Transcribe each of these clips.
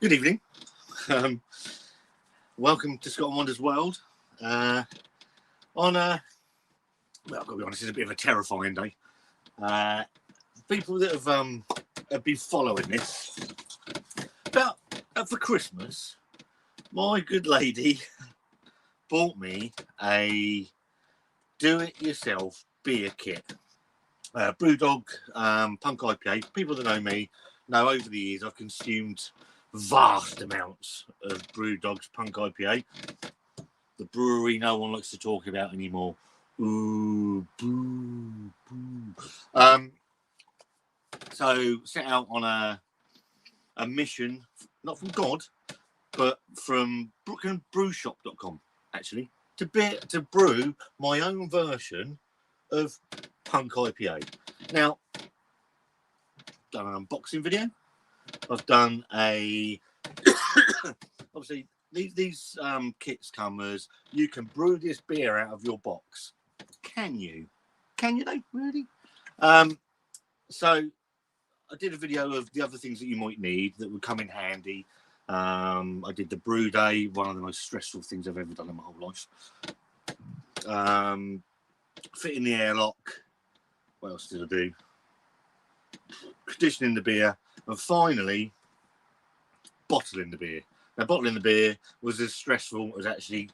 Good evening. Welcome to Scott and Wanda's world. Well, I've got to be honest, it's a bit of a terrifying day. People that have been following this, about for Christmas, my good lady bought me a do-it-yourself beer kit. Brewdog Punk IPA. People that know me know over the years I've consumed vast amounts of Brewdog's Punk IPA. The brewery no one likes to talk about anymore. Ooh, boo, boo. So set out on a mission, not from God, but from brewshop.com actually, to brew my own version of Punk IPA. Now, done an unboxing video. I've done obviously these kits come as you can brew this beer out of your box. Can you though, really? So I did a video of the other things that you might need that would come in handy. I did the brew day, one of the most stressful things I've ever done in my whole life. Fitting the airlock. What else did I do? Conditioning the beer, and finally bottling the beer. Now, bottling the beer was as stressful as actually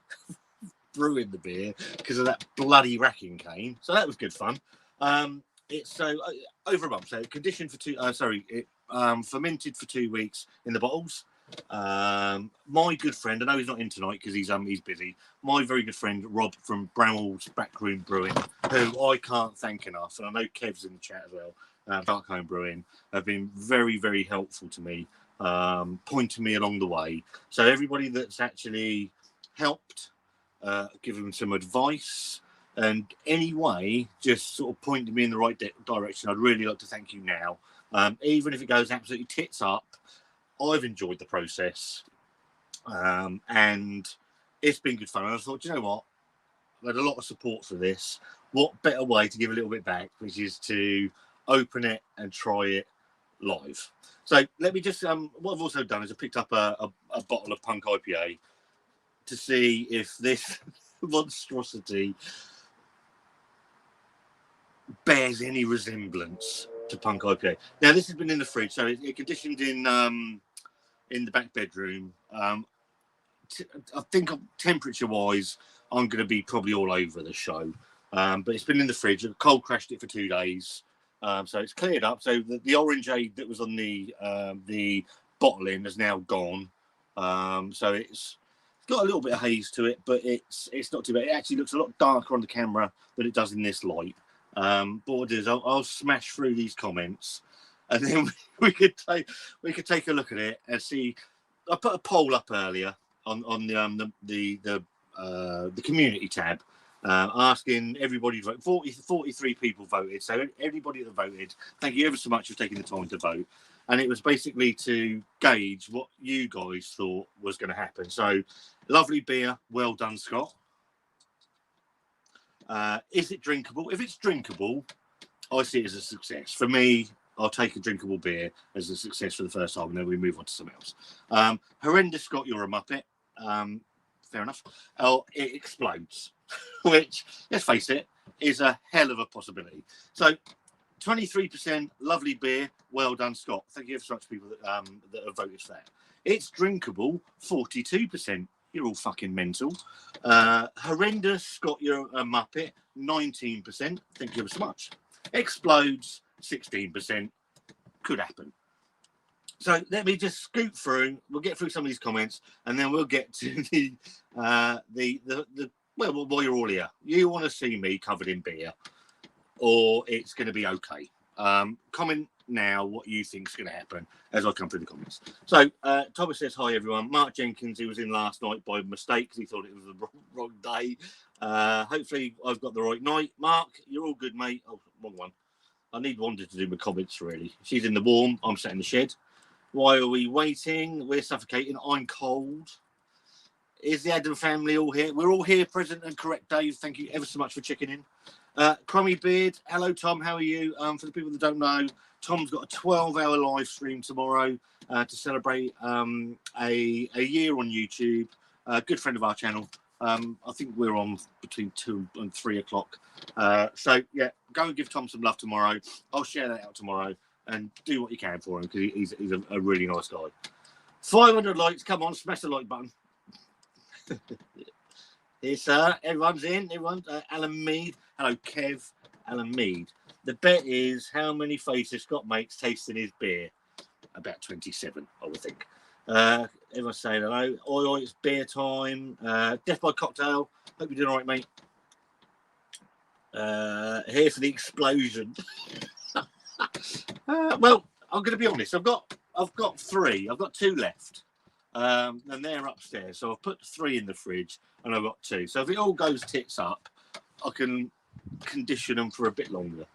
brewing the beer because of that bloody racking cane. So that was good fun. It's so over a month. So conditioned for fermented for 2 weeks in the bottles. My good friend, I know he's not in tonight because he's busy. My very good friend Rob from Bramall's Backroom Brewing, who I can't thank enough, and I know Kev's in the chat as well. Dark Home Brewing have been very, very helpful to me, pointing me along the way. So everybody that's actually helped, give them some advice, and anyway, just sort of pointed me in the right direction, I'd really like to thank you now. Even if it goes absolutely tits up, I've enjoyed the process, and it's been good fun. And I thought, you know what? I've had a lot of support for this. What better way to give a little bit back, which is to open it and try it live. So let me just, what I've also done is I picked up a bottle of Punk IPA to see if this monstrosity bears any resemblance to Punk IPA. Now, this has been in the fridge, so it conditioned in the back bedroom. I think temperature-wise, I'm going to be probably all over the show. But it's been in the fridge. I cold crashed it for 2 days. So it's cleared up. So the orangeade that was on the bottling has now gone. So it's got a little bit of haze to it, but it's not too bad. It actually looks a lot darker on the camera than it does in this light. But what I'll do is I'll smash through these comments, and then we could take a look at it and see. I put a poll up earlier on the community tab, asking everybody to vote. 43 people voted, so everybody that voted, thank you ever so much for taking the time to vote. And it was basically to gauge what you guys thought was going to happen. So, lovely beer, well done, Scott. Is it drinkable? If it's drinkable, I see it as a success. For me, I'll take a drinkable beer as a success for the first time, and then we move on to something else. Horrendous, Scott, you're a muppet. Fair enough. Oh, it explodes, which, let's face it, is a hell of a possibility. So, 23% lovely beer. Well done, Scott. Thank you so much, people that have voted for that. It's drinkable, 42%. You're all fucking mental. Horrendous, Scott, you're a muppet, 19%. Thank you so much. Explodes, 16%. Could happen. So let me just scoot through. We'll get through some of these comments, and then we'll get to well, while you're all here, you want to see me covered in beer, or it's going to be okay. Comment now what you think is going to happen as I come through the comments. So Thomas says, hi everyone. Mark Jenkins, he was in last night by mistake because he thought it was the wrong day. Hopefully I've got the right night. Mark, you're all good, mate. Oh, wrong one. I need Wanda to do my comments, really. She's in the warm. I'm sat in the shed. Why are we waiting? We're suffocating. I'm cold. Is the Adam family all here? We're all here, present and correct, Dave. Thank you ever so much for checking in. Crummy Beard, hello Tom, how are you? For the people that don't know, Tom's got a 12-hour live stream tomorrow to celebrate a year on YouTube. Good friend of our channel. I think we're on between 2 and 3 o'clock. So yeah, go and give Tom some love tomorrow. I'll share that out tomorrow and do what you can for him because he's a really nice guy. 500 likes, come on, smash the like button. Yes, sir. Everyone's in. Everyone's Alan Mead. Hello, Kev. Alan Mead. The bet is how many faces Scott makes tasting his beer. About 27, I would think. Everyone's saying hello. Oi, it's beer time. Death by Cocktail. Hope you're doing all right, mate. Here for the explosion. Well, I'm going to be honest. I've got 3. I've got 2 left. And they're upstairs. So I've put 3 in the fridge and I've got 2. So if it all goes tits up, I can condition them for a bit longer.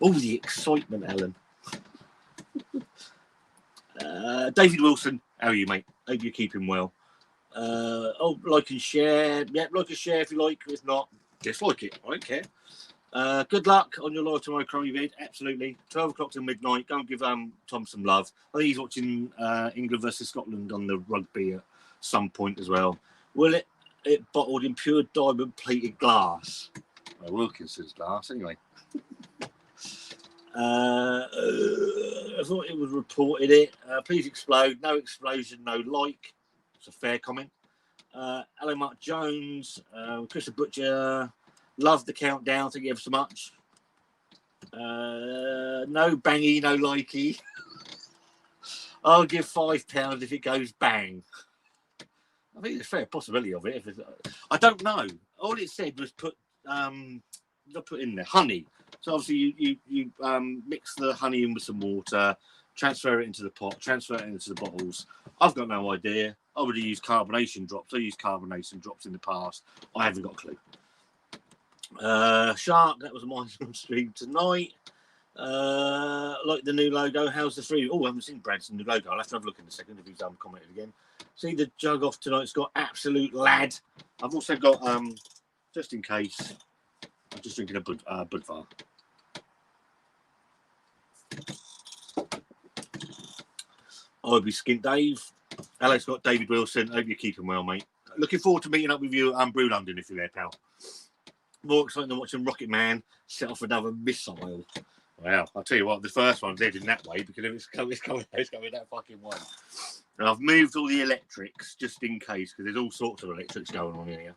Oh, the excitement, Alan. David Wilson, how are you, mate? Hope you're keeping well. Like and share. Yeah, like and share if you like. If not, dislike it. I don't care. Good luck on your live tomorrow, Crummy Beard. Absolutely. 12 o'clock till midnight. Go and give Tom some love. I think he's watching England versus Scotland on the rugby at some point as well. Will it bottled in pure diamond plated glass? Well, Wilkinson's glass, anyway. I thought it was reported it. Please explode. No explosion, no like. It's a fair comment. Hello, Mark Jones. Chris the Butcher. Love the countdown. Thank you ever so much. No bangy, no likey. I'll give £5 if it goes bang. I think there's a fair possibility of it. I don't know. All it said was put in there honey. So obviously you mix the honey in with some water, transfer it into the pot, transfer it into the bottles. I've got no idea. I would have used carbonation drops. I used carbonation drops in the past. I haven't got a clue. Shark, that was mine on stream tonight. Like the new logo. How's the 3? Oh, I haven't seen Brad's new logo. I'll have to have a look in a second if he's commented again. See the jug off tonight. It's got absolute lad. I've also got just in case. I'm just drinking a Budvar. I'll be Skint Dave. Alex got David Wilson. Hope you're keeping well, mate. Looking forward to meeting up with you Brew London if you're there, pal. More exciting than watching Rocket Man set off another missile. Wow, I'll tell you what, the first one's heading that way because if it's coming that fucking way. And I've moved all the electrics just in case because there's all sorts of electrics going on in here.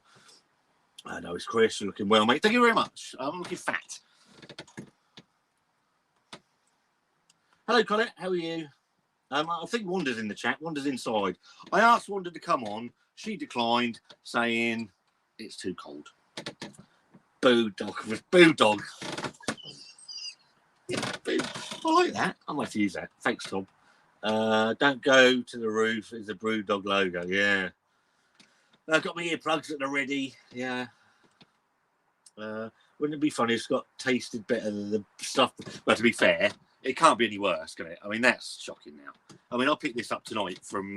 I know it's Chris. You're looking well, mate. Thank you very much. I'm looking fat. Hello, Colette. How are you? I think Wanda's in the chat. Wanda's inside. I asked Wanda to come on. She declined, saying it's too cold. Boo dog with boo dog. Yeah, boo. I like that. I might use that. Thanks, Tom. Don't go to the roof. It's a brew dog logo. Yeah. I've got my earplugs at the ready. Yeah. Wouldn't it be funny if Scott tasted better than the stuff? Well, to be fair, it can't be any worse, can it? I mean, that's shocking now. I mean, I picked this up tonight from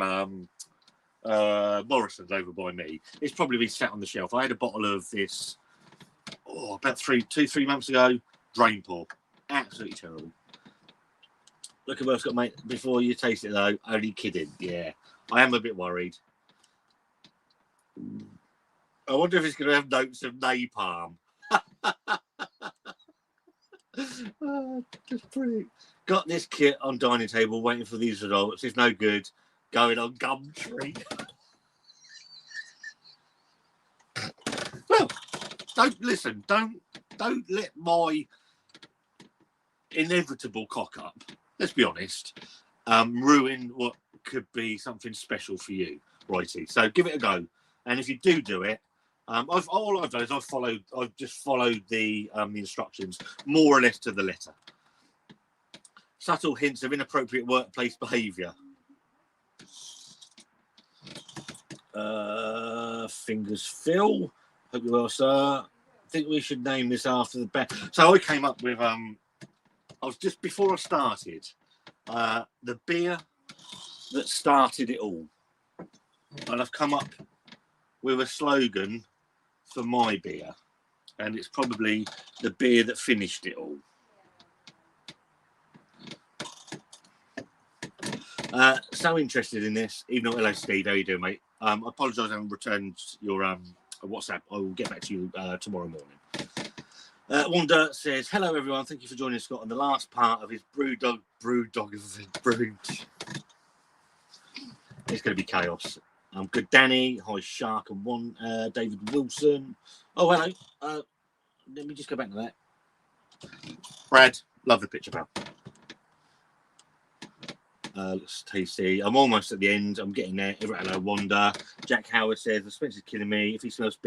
Morrison's over by me. It's probably been sat on the shelf. I had a bottle of this about 3 months ago. Drain pour. Absolutely terrible. Look at what I've got, mate. Before you taste it, though, only kidding. Yeah. I am a bit worried. I wonder if it's going to have notes of napalm. Just brilliant. Got this kit on dining table, waiting for these results. If no good, going on Gumtree. Well, don't let my inevitable cock up. Let's be honest. Ruin what could be something special for you, righty. So give it a go. And if you do it, all I've done is I've just followed the instructions more or less to the letter. Subtle hints of inappropriate workplace behaviour. Fingers Phil. Hope you're well, sir. I think we should name this after the band. So I came up with I was just before I started the beer that started it all, and I've come up with a slogan for my beer. and it's probably the beer that finished it all. So interested in this. Even though, hello Steve, how you doing, mate? I apologise I haven't returned your WhatsApp. I will get back to you tomorrow morning. Wanda says, hello everyone, thank you for joining Scott on the last part of his brewing. It's going to be chaos. Good Danny, hi Shark and one David Wilson. Oh hello. Let me just go back to that. Brad, love the picture, pal. Looks tasty. I'm almost at the end. I'm getting there. Hello, Wanda. Jack Howard says, the Spencer's killing me. If he smells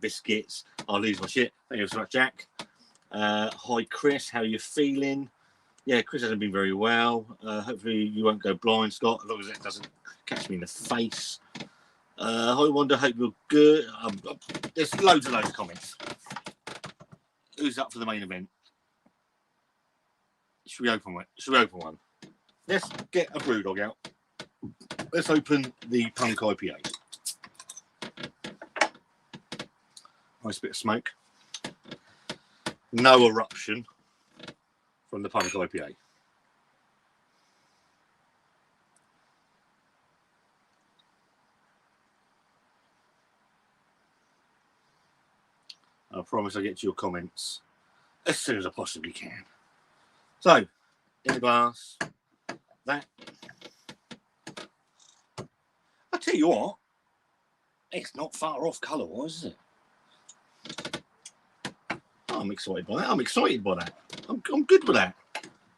biscuits, I'll lose my shit. Thank you so much, Jack. Hi, Chris. How are you feeling? Yeah, Chris hasn't been very well. Hopefully you won't go blind, Scott, as long as it doesn't catch me in the face. Hi, Wanda. Hope you're good. There's loads of comments. Who's up for the main event? Should we open one? Let's get a brew dog out. Let's open the Punk IPA. Nice bit of smoke. No eruption from the Punk IPA. I promise I'll get to your comments as soon as I possibly can. So, in the glass. That. I tell you what, it's not far off colour-wise, is it? Oh, I'm excited by that. I'm good with that.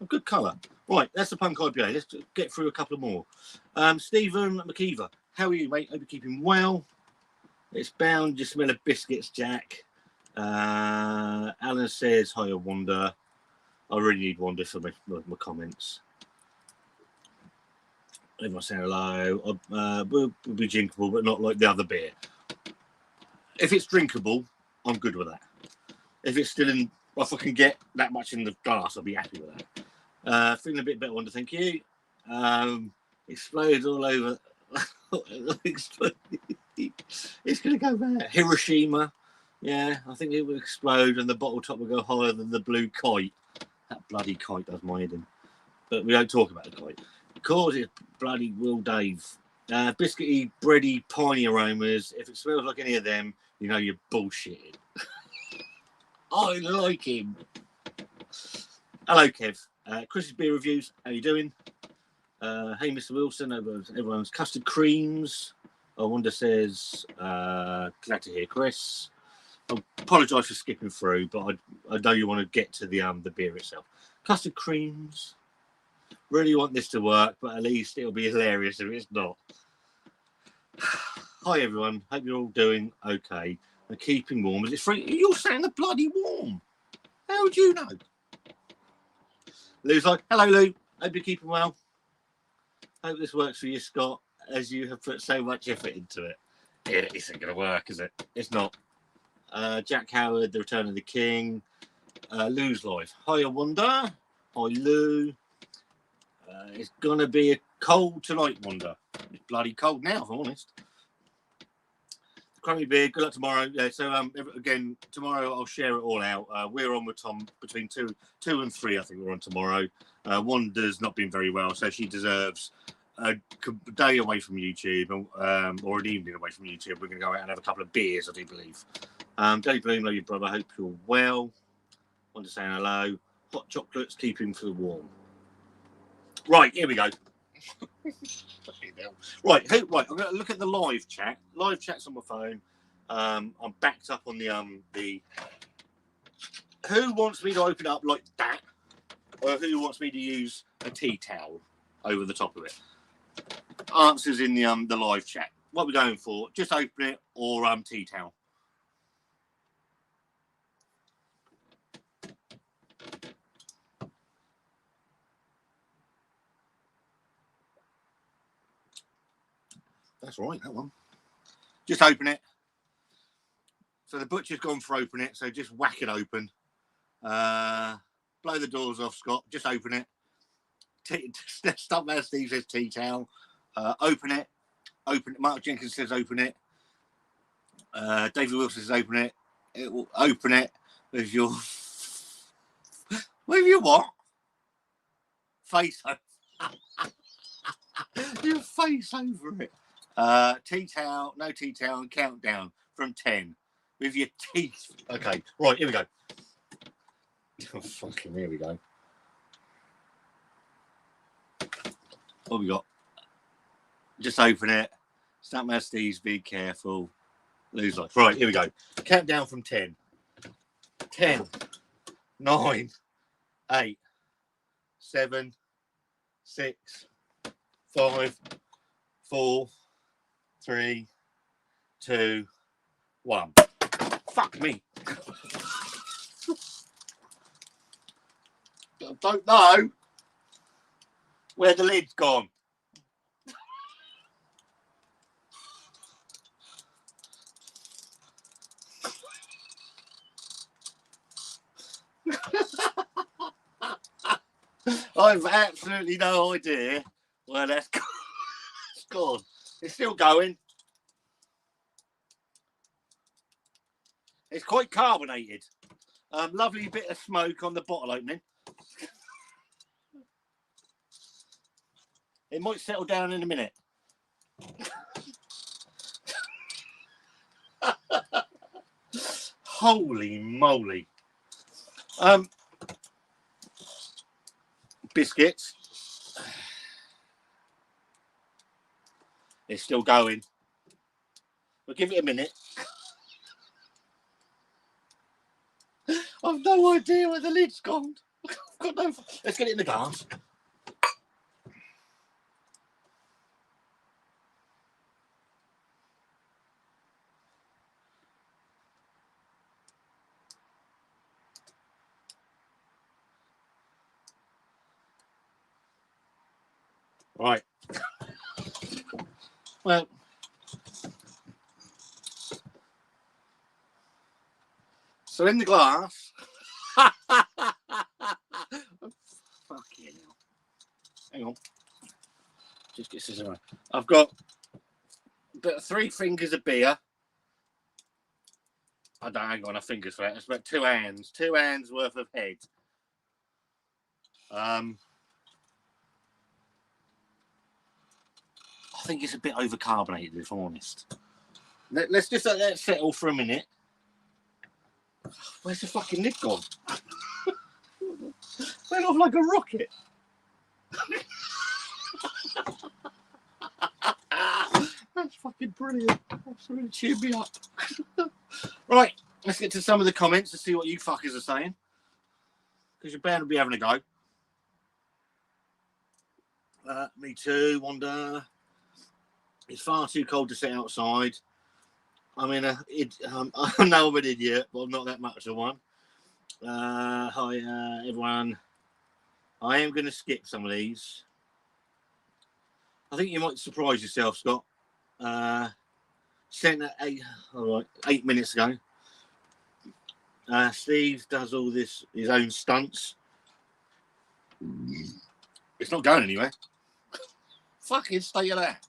A good colour. Right, that's the Punk IPA. Let's get through a couple more. Stephen McKeever, how are you, mate? Hope you're keeping well. It's bound. You smell of biscuits, Jack. Alan says, hi, Wanda. I really need Wanda for my comments. Everyone say hello. Will be drinkable, but not like the other beer. If it's drinkable, I'm good with that. If it's still in, if I can get that much in the glass, I'll be happy with that. Feeling a bit better, Wanda, thank you. Exploded all over. It's going to go there. Hiroshima. Yeah, I think it will explode and the bottle top will go higher than the blue kite. That bloody kite does my head in. But we don't talk about the kite. Of course, it's bloody Will Dave. Biscuity, bready, piney aromas. If it smells like any of them, you know you're bullshitting. I like him. Hello, Kev. Chris's beer reviews. How you doing? Hey, Mr. Wilson. Everyone's custard creams. Wanda says, glad to hear, Chris. I apologise for skipping through, but I know you want to get to the beer itself. Custard creams. Really want this to work, but at least it'll be hilarious if it's not. Hi, everyone. Hope you're all doing okay and keeping warm. Is it free? You're saying the bloody warm. How would you know? Lou's like, hello, Lou. Hope you're keeping well. Hope this works for you, Scott, as you have put so much effort into it. It isn't going to work, is it? It's not. Jack Howard, The Return of the King. Lou's live. Hiya, Wanda. Hi, Lou. It's going to be a cold tonight, Wanda. It's bloody cold now, if I'm honest. Crummy beer. Good luck tomorrow. Yeah, so, again, tomorrow I'll share it all out. We're on with Tom between 2 and 3, I think we're on tomorrow. Wanda's not been very well, so she deserves a day away from YouTube or an evening away from YouTube. We're going to go out and have a couple of beers, I do believe. Dave Bloom, love you, brother. Hope you're well. Wanda saying hello. Hot chocolates, keep him for warm. Right, here we go. Right, I'm going to look at the live chat. Live chat's on my phone. I'm backed up on the. Who wants me to open it up like that, or who wants me to use a tea towel over the top of it? Answers in the live chat. What we're going for? Just open it or tea towel. That's right, that one. Just open it. So the butcher's gone for open it, so just whack it open. Blow the doors off, Scott. Just open it. Stop there, Steve says tea towel. Open it. Open it. Mark Jenkins says open it. David Wilson says open it. it will open it with your what? Face over your face over it. Tea towel, no tea towel, and countdown from 10 with your teeth. Okay, right, here we go. Oh, fucking, here we go. What we got? Just open it. Stamp my Steve's, be careful. Lose life. Right, here we go. Countdown from 10. 10, 9, 8, 7, 6, 5, 4, 3, 2, 1. Fuck me. I don't know where the lid's gone. I've absolutely no idea where that's gone. It's gone. It's still going. It's quite carbonated. Lovely bit of smoke on the bottle opening. It might settle down in a minute. Holy moly. Biscuits. It's still going. We'll give it a minute. I've no idea where the lid's gone. I've got no. Let's get it in the glass. Right. Well, so in the glass. Fucking hell. Hang on. Just get this away. I've got about 3 fingers of beer. I don't hang on a fingers for that. It's about 2 hands. 2 hands worth of head. I think it's a bit overcarbonated, if I'm honest. Let's just let that settle for a minute. Where's the fucking lid gone? Went off like a rocket. That's fucking brilliant. That's really cheered me up. Right, let's get to some of the comments to see what you fuckers are saying. Because you're bound to be having a go. Me too, Wanda. It's far too cold to sit outside. I mean, I know I'm an idiot, but I'm not that much of one. Hi, everyone. I am going to skip some of these. I think you might surprise yourself, Scott. Sent that 8 minutes ago. Steve does all this, his own stunts. It's not going anywhere. Fucking stay of that.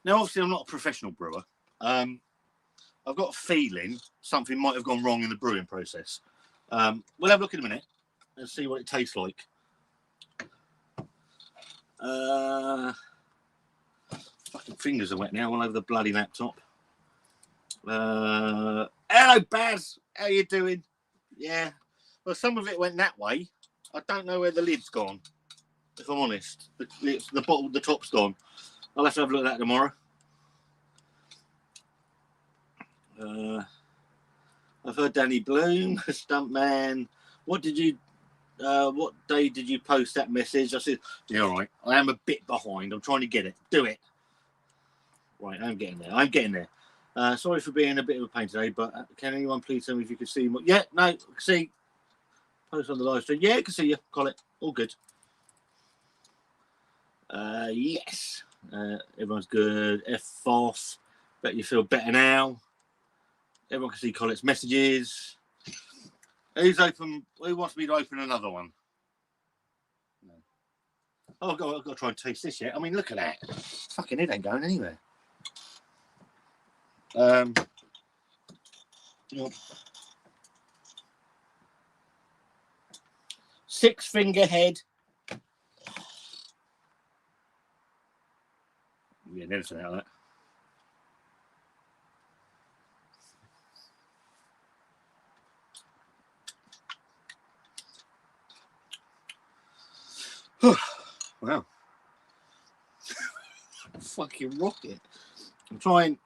Now, obviously, I'm not a professional brewer. I've got a feeling something might have gone wrong in the brewing process. We'll have a look in a minute and see what it tastes like. Fucking fingers are wet now all over the bloody laptop. Hello, Baz. How you doing? Yeah. Well, some of it went that way. I don't know where the lid's gone, if I'm honest. The bottle, the top's gone. I'll have to have a look at that tomorrow. I've heard Danny Bloom, Stuntman. What day did you post that message? I said, yeah, all right. I am a bit behind. I'm trying to get it. Do it. Right, I'm getting there. Sorry for being a bit of a pain today, but can anyone please tell me if you can see more? Yeah, no, see. Post on the live stream. Yeah, I can see you. Call it. All good. Yes. Everyone's good. F off. Bet you feel better now. Everyone can see Colette's messages. Who's open? Who wants me to open another one? No. Oh, I've got to try and taste this yet. I mean, look at that. Fucking it ain't going anywhere. Six finger head. Yeah, never said out of that. Wow. Fucking rocket. I'm trying.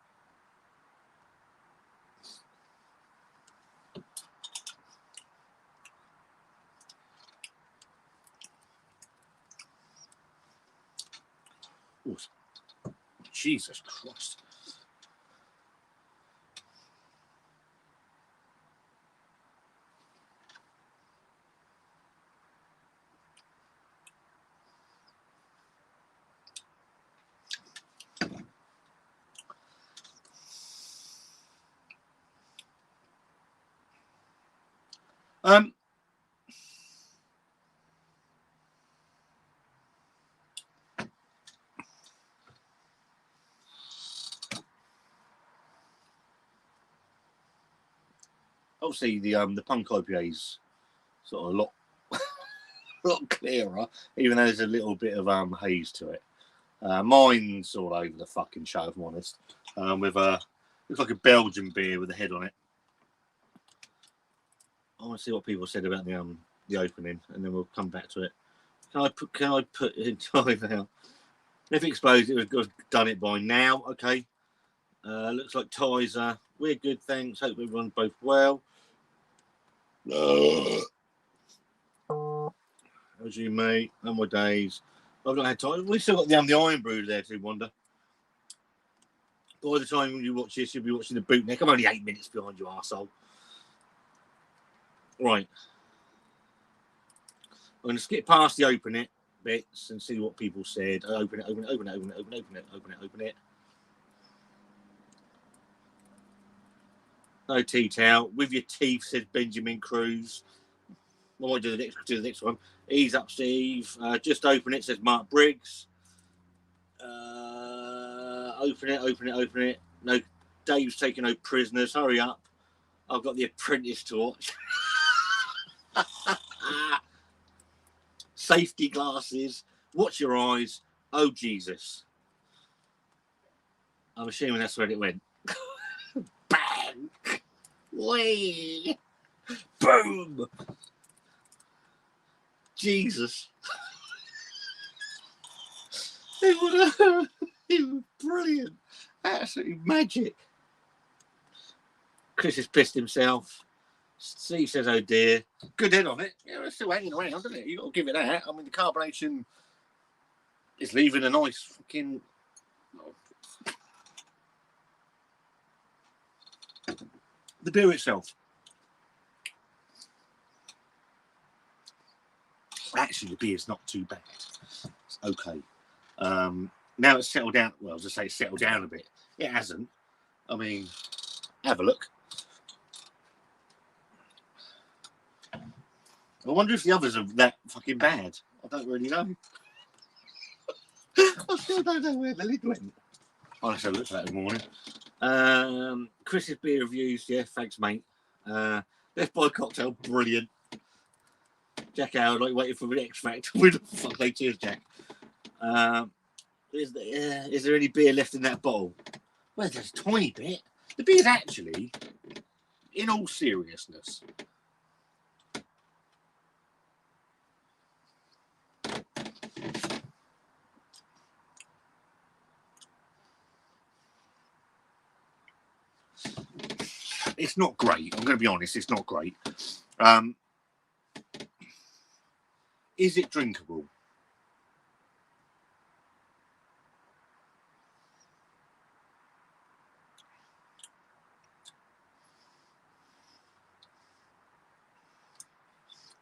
Oh, Jesus Christ. Obviously the punk IPA's sort of a lot clearer, even though there's a little bit of haze to it. Mine's all over the fucking show, if I'm honest. With looks like a Belgian beer with a head on it. I want to see what people said about the opening, and then we'll come back to it. Can I put in time now? If exposed, it was done it by now. Okay. Looks like ties are. We're good, thanks. Hope everyone's both well. How's you, mate? No more days. I've not had time. We've still got the Iron Brew there too, Wanda. By the time you watch this, you'll be watching the bootneck. I'm only 8 minutes behind you, arsehole. Right. I'm going to skip past the open it bits and see what people said. Open it. No tea towel. With your teeth, says Benjamin Cruz. I might do the next one. Ease up, Steve. Just open it, says Mark Briggs. Open it. No, Dave's taking no prisoners. Hurry up. I've got The Apprentice to watch. Safety glasses. Watch your eyes. Oh, Jesus. I'm assuming that's where it went. Bang! Whee! Boom! Jesus. It was brilliant. Absolutely magic. Chris has pissed himself. Steve says, oh dear. Good head on it. Yeah, it's still hanging around, isn't it? You've got to give it that. I mean, the carbonation is leaving a nice fucking... The beer itself. Actually, the beer's not too bad. It's okay. Now it's settled down. Well, I was just say it's settled down a bit. It hasn't. I mean, have a look. I wonder if the others are that fucking bad. I don't really know. I still don't know where the lid went. I'll have to look at that in the morning. Chris's beer reviews. Yeah, thanks, mate. Let's buy a cocktail. Brilliant. Jack Howard, like waiting for the X Factor. Fuck, hey, cheers, Jack. Is there any beer left in that bottle? Well, there's a tiny bit. The beer's actually, in all seriousness, it's not great. I'm going to be honest, it's not great. Is it drinkable?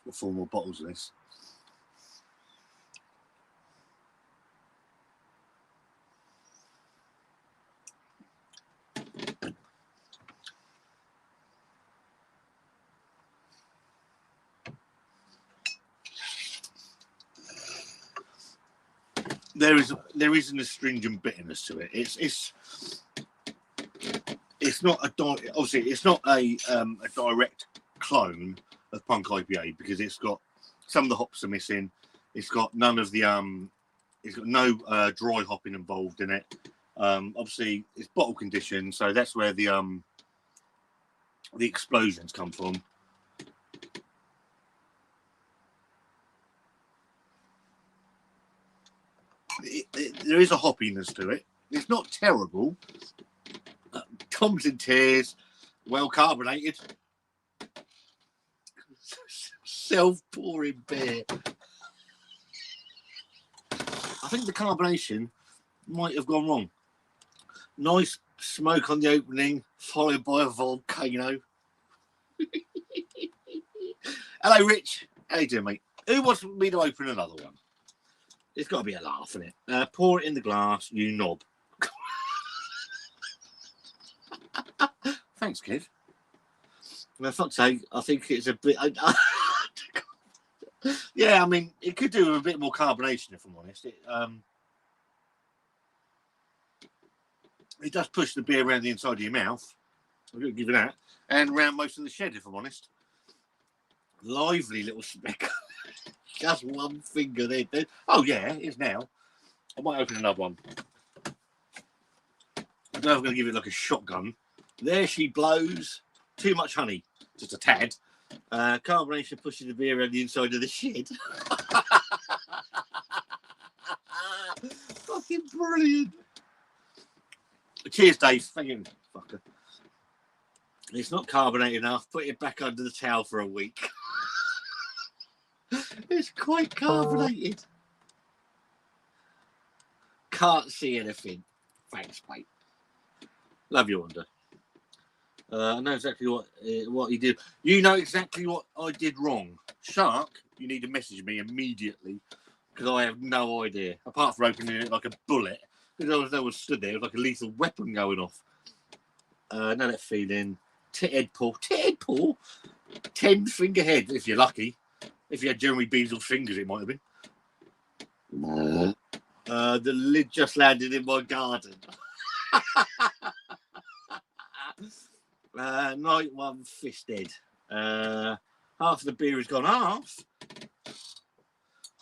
Got 4 more bottles of this. There isn't a astringent bitterness to it. It's it's not obviously it's not a direct clone of Punk IPA because it's got some of the hops are missing. It's got none of the it's got no dry hopping involved in it. Obviously, it's bottle conditioned, so that's where the explosions come from. There is a hoppiness to it. It's not terrible. Tom's in tears. Well carbonated. Self-pouring beer. I think the carbonation might have gone wrong. Nice smoke on the opening, followed by a volcano. Hello, Rich. How you doing, mate? Who wants me to open another one? It's got to be a laugh, isn't it? Pour it in the glass, you knob. Thanks, kid. For fuck's sake, I think it's a bit... yeah, I mean, it could do with a bit more carbonation, if I'm honest. It does push the beer around the inside of your mouth. I'm going to give it that. And around most of the shed, if I'm honest. Lively little speck. Just one finger there. Oh, yeah, it is now. I might open another one. I don't know if I'm going to give it like a shotgun. There she blows. Too much honey. Just a tad. Carbonation pushes the beer around the inside of the shed. Fucking brilliant. Cheers, Dave. Thank you, fucker. It's not carbonated enough. Put it back under the towel for a week. It's quite carbonated. Can't see anything. Thanks, mate. Love you, Wanda. I know exactly what he did. You know exactly what I did wrong. Shark, you need to message me immediately because I have no idea. Apart from opening it like a bullet. Because there was stood there with like a lethal weapon going off. Know that feeling. Tit-head pull. Tit-head pull? 10-finger head, if you're lucky. If you had Jeremy Beadle's fingers, it might have been. The lid just landed in my garden. Night one fisted. Half of the beer has gone half.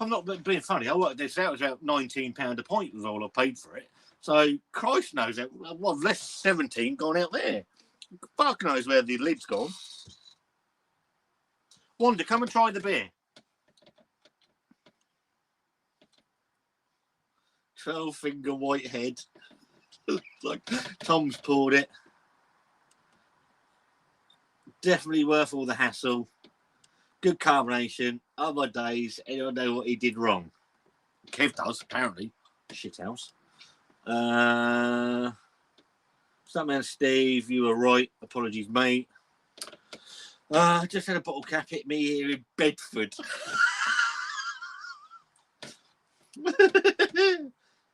I'm not being funny. I worked this out. It was about £19 a pint was all I paid for it. So Christ knows that. Well, less 17 gone out there. Fuck knows where the lid's gone. Wanda, come and try the beer. 12-finger white head. Like Tom's poured it. Definitely worth all the hassle. Good carbonation. Oh my days. Anyone know what he did wrong? Kev does, apparently. Shithouse. Stuntman Steve, you were right. Apologies, mate. Just had a bottle cap hit me here in Bedford.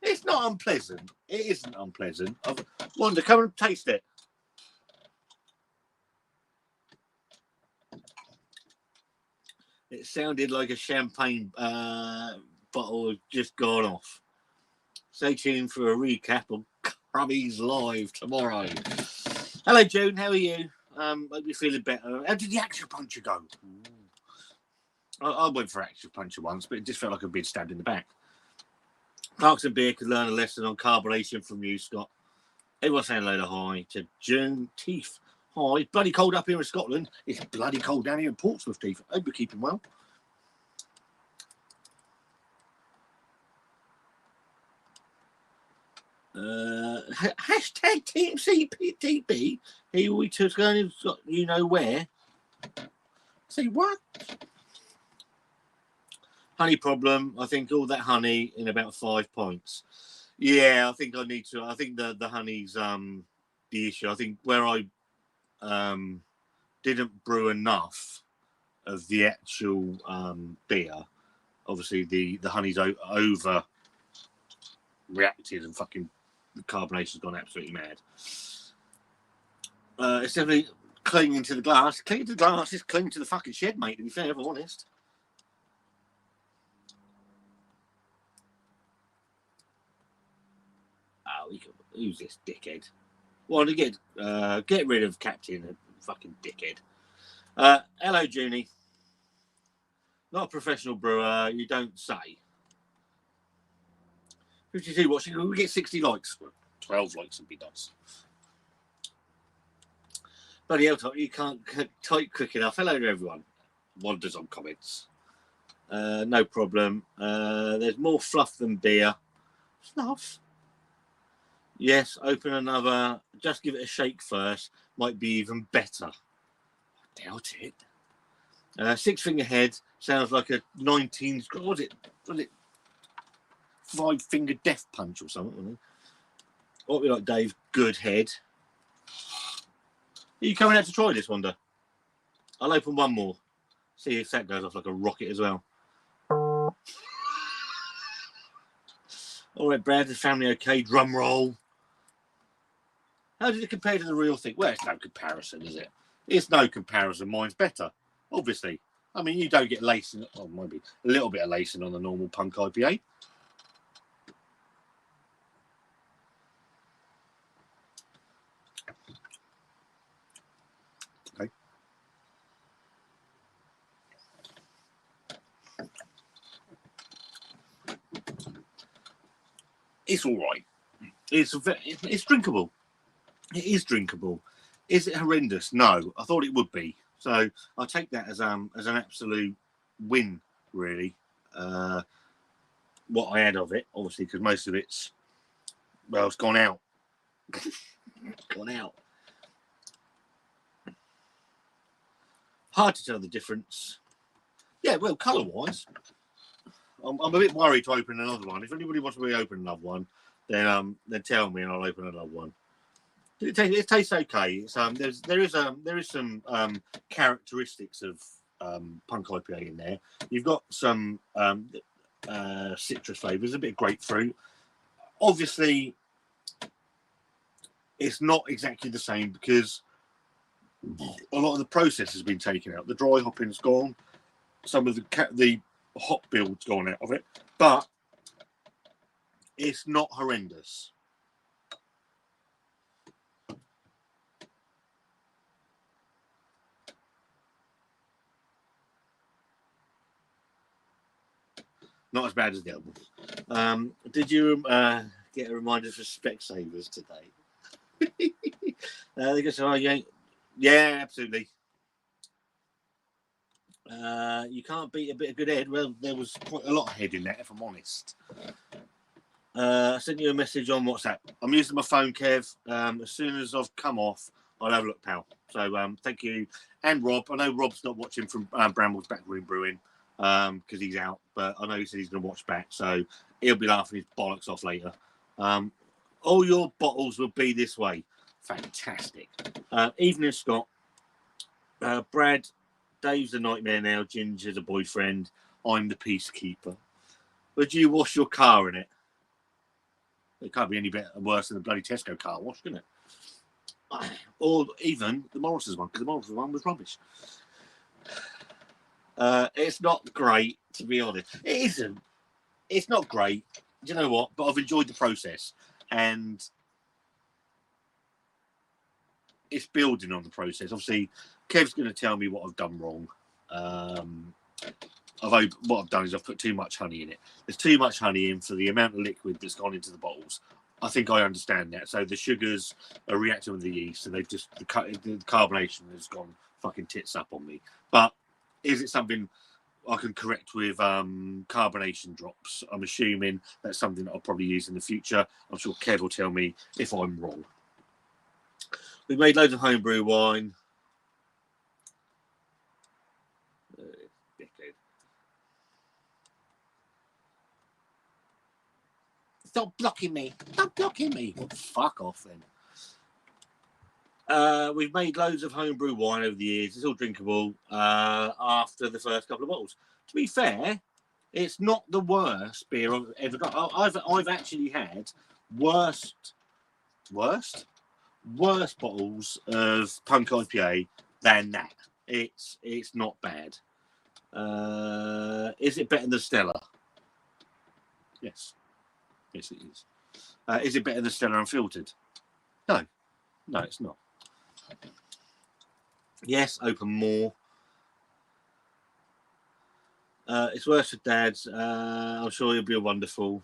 It's not unpleasant. It isn't unpleasant. Wanda, come and taste it. It sounded like a champagne bottle had just gone off. Stay tuned for a recap of Crummies Live tomorrow. Hello, June. How are you? Hope you're feeling better. How did the acupuncture go? I went for acupuncture once, but it just felt like I'd been stabbed in the back. Clarkson Beer could learn a lesson on carbonation from you, Scott. Everyone saying hello to hi to June Teeth. Hi, it's bloody cold up here in Scotland. It's bloody cold down here in Portsmouth, Teeth. I hope you're keeping well. Hashtag Team CPTB. Here we took going, you know where. Say what? Honey problem. I think all that honey in about 5 points. Yeah, I think I need to. I think the honey's the issue. I think where I didn't brew enough of the actual beer. Obviously, the honey's over reacted and fucking the carbonation's gone absolutely mad. It's definitely clinging to the glass. Clinging to the glass is clinging to the fucking shed, mate. To be fair, if I'm honest. Oh, who's this dickhead? Wanda, get rid of Captain, fucking dickhead. Hello, Junie. Not a professional brewer, you don't say. 52 watching, we get 60 likes. 12 likes would be nice. Bloody hell, you can't type quick enough. Hello to everyone. Wanda's on comments. No problem. There's more fluff than beer. Fluff? Yes, open another. Just give it a shake first. Might be even better. I doubt it. Six finger head sounds like a 19s. Was it 5 finger death punch or something? What we like, Dave? Good head. Are you coming out to try this, Wanda? I'll open one more. See if that goes off like a rocket as well. All right, Brad, the family okay? Drum roll. How did it compare to the real thing? Well, it's no comparison, is it? It's no comparison. Mine's better, obviously. I mean, you don't get lacing, or maybe a little bit of lacing on the normal punk IPA. Okay. It's all right. It's drinkable. It is drinkable. Is it horrendous? No, I thought it would be. So I take that as an absolute win, really. What I had of it, obviously, because most of it's gone out. Gone out. Hard to tell the difference. Yeah, well, colour-wise, I'm a bit worried to open another one. If anybody wants me to open another one, then tell me and I'll open another one. It tastes okay. It's, there is some characteristics of punk IPA in there. You've got some citrus flavours, a bit of grapefruit. Obviously, it's not exactly the same because a lot of the process has been taken out. The dry hopping's gone. Some of the hop build's gone out of it, but it's not horrendous. Not as bad as the other ones. Did you get a reminder for Specsavers today? They just, oh, yeah, absolutely. You can't beat a bit of good head. Well, there was quite a lot of head in that, if I'm honest. I sent you a message on WhatsApp. I'm using my phone, Kev. As soon as I've come off, I'll have a look, pal. So thank you. And Rob. I know Rob's not watching from Brambles Backroom Brewing because he's out, but I know he said he's going to watch back. So he'll be laughing his bollocks off later. All your bottles will be this way. Fantastic. Evening, Scott. Brad, Dave's a nightmare now. Ginger's a boyfriend. I'm the peacekeeper. Would you wash your car in it? It can't be any better worse than the bloody Tesco car wash, can it? Or even the Morris's one, because the Morris's one was rubbish. It's not great, to be honest. It isn't. It's not great. Do you know what? But I've enjoyed the process. And it's building on the process. Obviously, Kev's going to tell me what I've done wrong. What I've done is I've put too much honey in it. There's too much honey in for the amount of liquid that's gone into the bottles. I think I understand that. So the sugars are reacting with the yeast, and they've just the carbonation has gone fucking tits up on me. But is it something I can correct with carbonation drops? I'm assuming that's something that I'll probably use in the future. I'm sure Kev will tell me if I'm wrong. We've made loads of homebrew wine. Stop blocking me. Stop blocking me. Well, fuck off then. We've made loads of homebrew wine over the years. It's all drinkable after the first couple of bottles. To be fair, it's not the worst beer I've ever got. I've actually had worse bottles of punk IPA than that. It's not bad. Is it better than Stella? Yes. Yes, it is. Is it better than Stella Unfiltered? No. No, it's not. Yes, open more. It's worse for dads. I'm sure you'll be wonderful.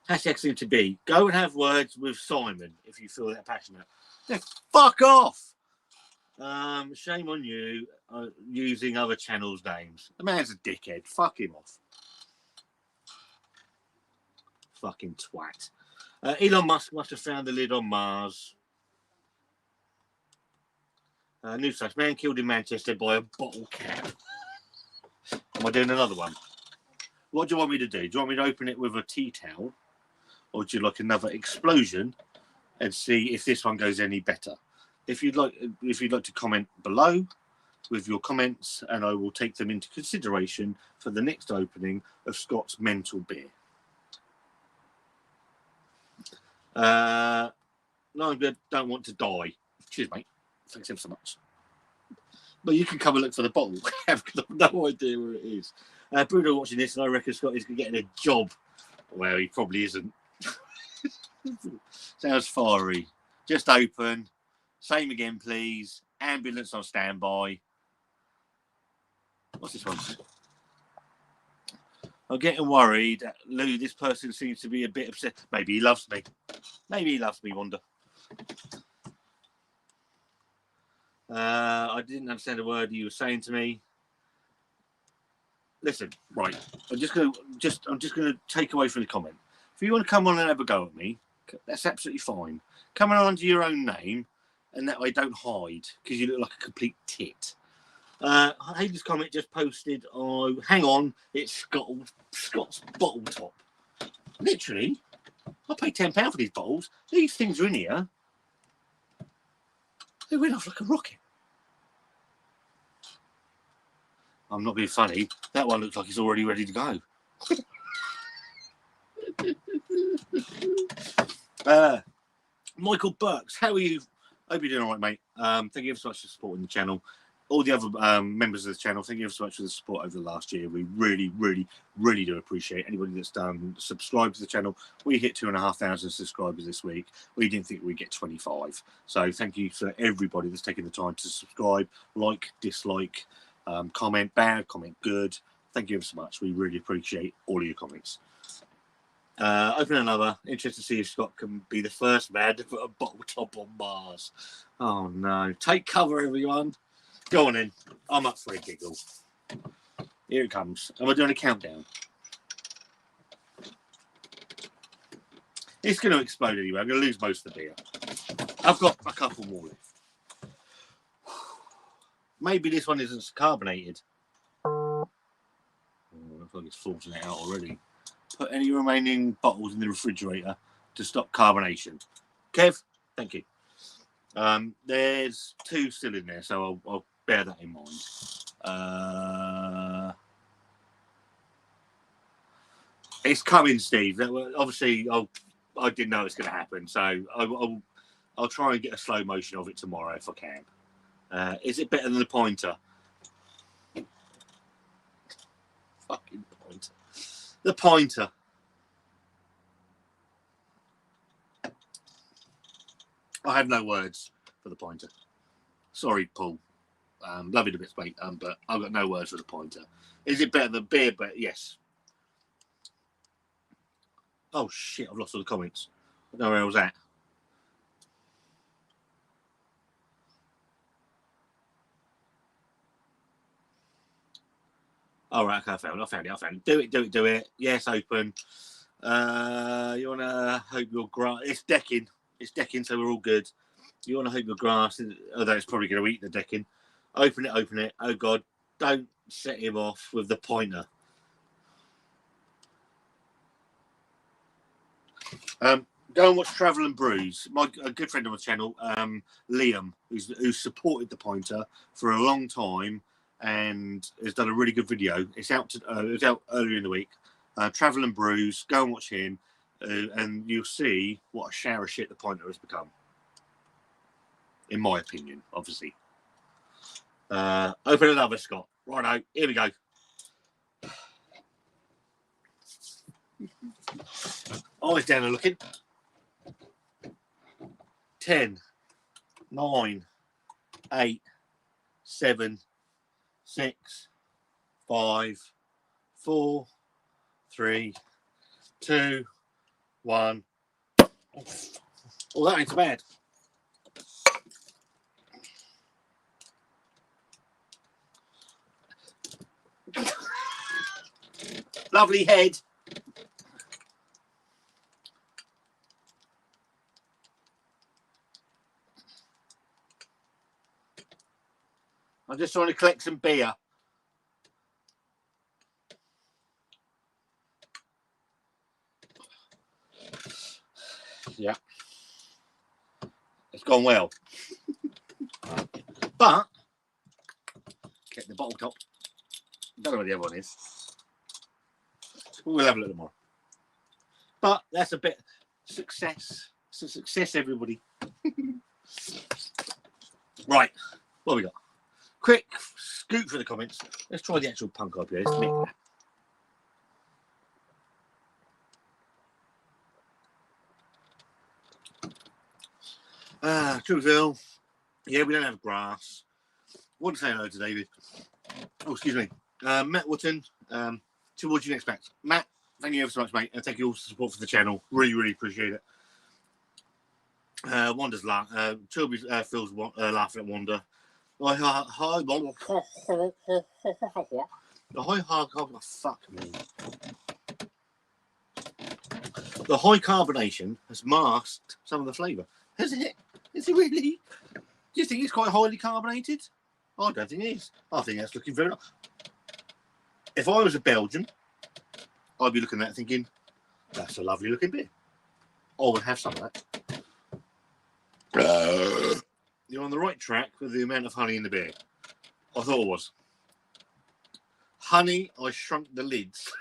Hashtag seem to be. Go and have words with Simon if you feel that passionate. Then fuck off. Shame on you using other channels' names. The man's a dickhead. Fuck him off. Fucking twat. Elon Musk must have found the lid on Mars. Newsflash: man killed in Manchester by a bottle cap. Am I doing another one? What do you want me to do? Do you want me to open it with a tea towel? Or do you like another explosion and see if this one goes any better? If you'd like to comment below with your comments, and I will take them into consideration for the next opening of Scott's mental beer. No, I'm good. Don't want to die. Cheers, mate. Thanks ever so much. But you can come and look for the bottle. I've no idea where it is. Bruno watching this, and I reckon Scott is getting a job. Well, he probably isn't. Sounds fiery. Just open. Same again, please. Ambulance on standby. What's this one? I'm getting worried. Lou, this person seems to be a bit upset. Maybe he loves me. Maybe he loves me, Wanda. I didn't understand a word you were saying to me. Listen, right. I'm just gonna take away from the comment. If you want to come on and have a go at me, that's absolutely fine. Come on under your own name, and that way don't hide because you look like a complete tit. Hayden's comment just posted. Oh, hang on, it's Scott's bottle top. Literally, I paid £10 for these bottles. These things are in here. They went off like a rocket. I'm not being funny. That one looks like it's already ready to go. Michael Burks, how are you? Hope you're doing all right, mate. Thank you so much for supporting the channel. All the other members of the channel, thank you so much for the support over the last year. We really, really, really do appreciate anybody that's done subscribe to the channel. We hit 2,500 subscribers this week. We didn't think we'd get 25. So thank you for everybody that's taken the time to subscribe, like, dislike, comment bad, comment good. Thank you ever so much. We really appreciate all of your comments. Open another. Interested to see if Scott can be the first man to put a bottle top on Mars. Oh no. Take cover, everyone. Go on in. I'm up for a giggle. Here it comes. Am I doing a countdown? It's going to explode anyway. I'm going to lose most of the beer. I've got a couple more left. Maybe this one isn't carbonated. Oh, looks like it's forcing it out already. Put any remaining bottles in the refrigerator to stop carbonation. Kev, thank you. There's 2 still in there, so I'll bear that in mind. It's coming, Steve. Obviously, I didn't know it's going to happen, so I'll try and get a slow motion of it tomorrow if I can. Is it better than the pointer? Fucking pointer. The pointer. I have no words for the pointer. Sorry, Paul. Love you to bits, mate. But I've got no words for the pointer. Is it better than beer? But yes. Oh shit! I've lost all the comments. I don't know where I was at. All right, okay, I found it. Do it. Yes, open. You want to hope your grass... It's decking, so we're all good. You want to hope your grass... Although it's probably going to eat the decking. Open it. Oh, God. Don't set him off with the pointer. Go and watch Travel and Brews. A good friend on the channel, Liam, who's supported the pointer for a long time and has done a really good video. It was out earlier in the week. Travel and Brews. Go and watch him, and you'll see what a shower of shit the pointer has become. In my opinion, obviously. Open another, Scott. Righto, here we go. Eyes down and looking. 10, 9, 8, 7, 6, 5, 4, 3, 2, 1. Oh, that ain't so bad. Lovely head. I'm just trying to collect some beer. Yeah. It's gone well. But, get the bottle top. Don't know where the other one is. We'll have a little more. But that's a bit success. It's a success, everybody. Right. What have we got? Quick scoop for the comments. Let's try the actual punk IPA. Let's make that. Truthville. Yeah, we don't have grass. Want to say hello to David. Oh, excuse me. Matt Wotton. To what you expect. Matt, thank you ever so much, mate. And thank you all for the support for the channel. Really, really appreciate it. Wanda's laughing. Chilby feels laughing at Wanda. Fuck me. The high carbonation has masked some of the flavour. Has it? Is it really? Do you think it's quite highly carbonated? I don't think it is. I think that's looking very nice. If I was a Belgian, I'd be looking at that thinking, that's a lovely looking beer. I would have some of that. You're on the right track with the amount of honey in the beer. I thought it was. Honey, I shrunk the lids.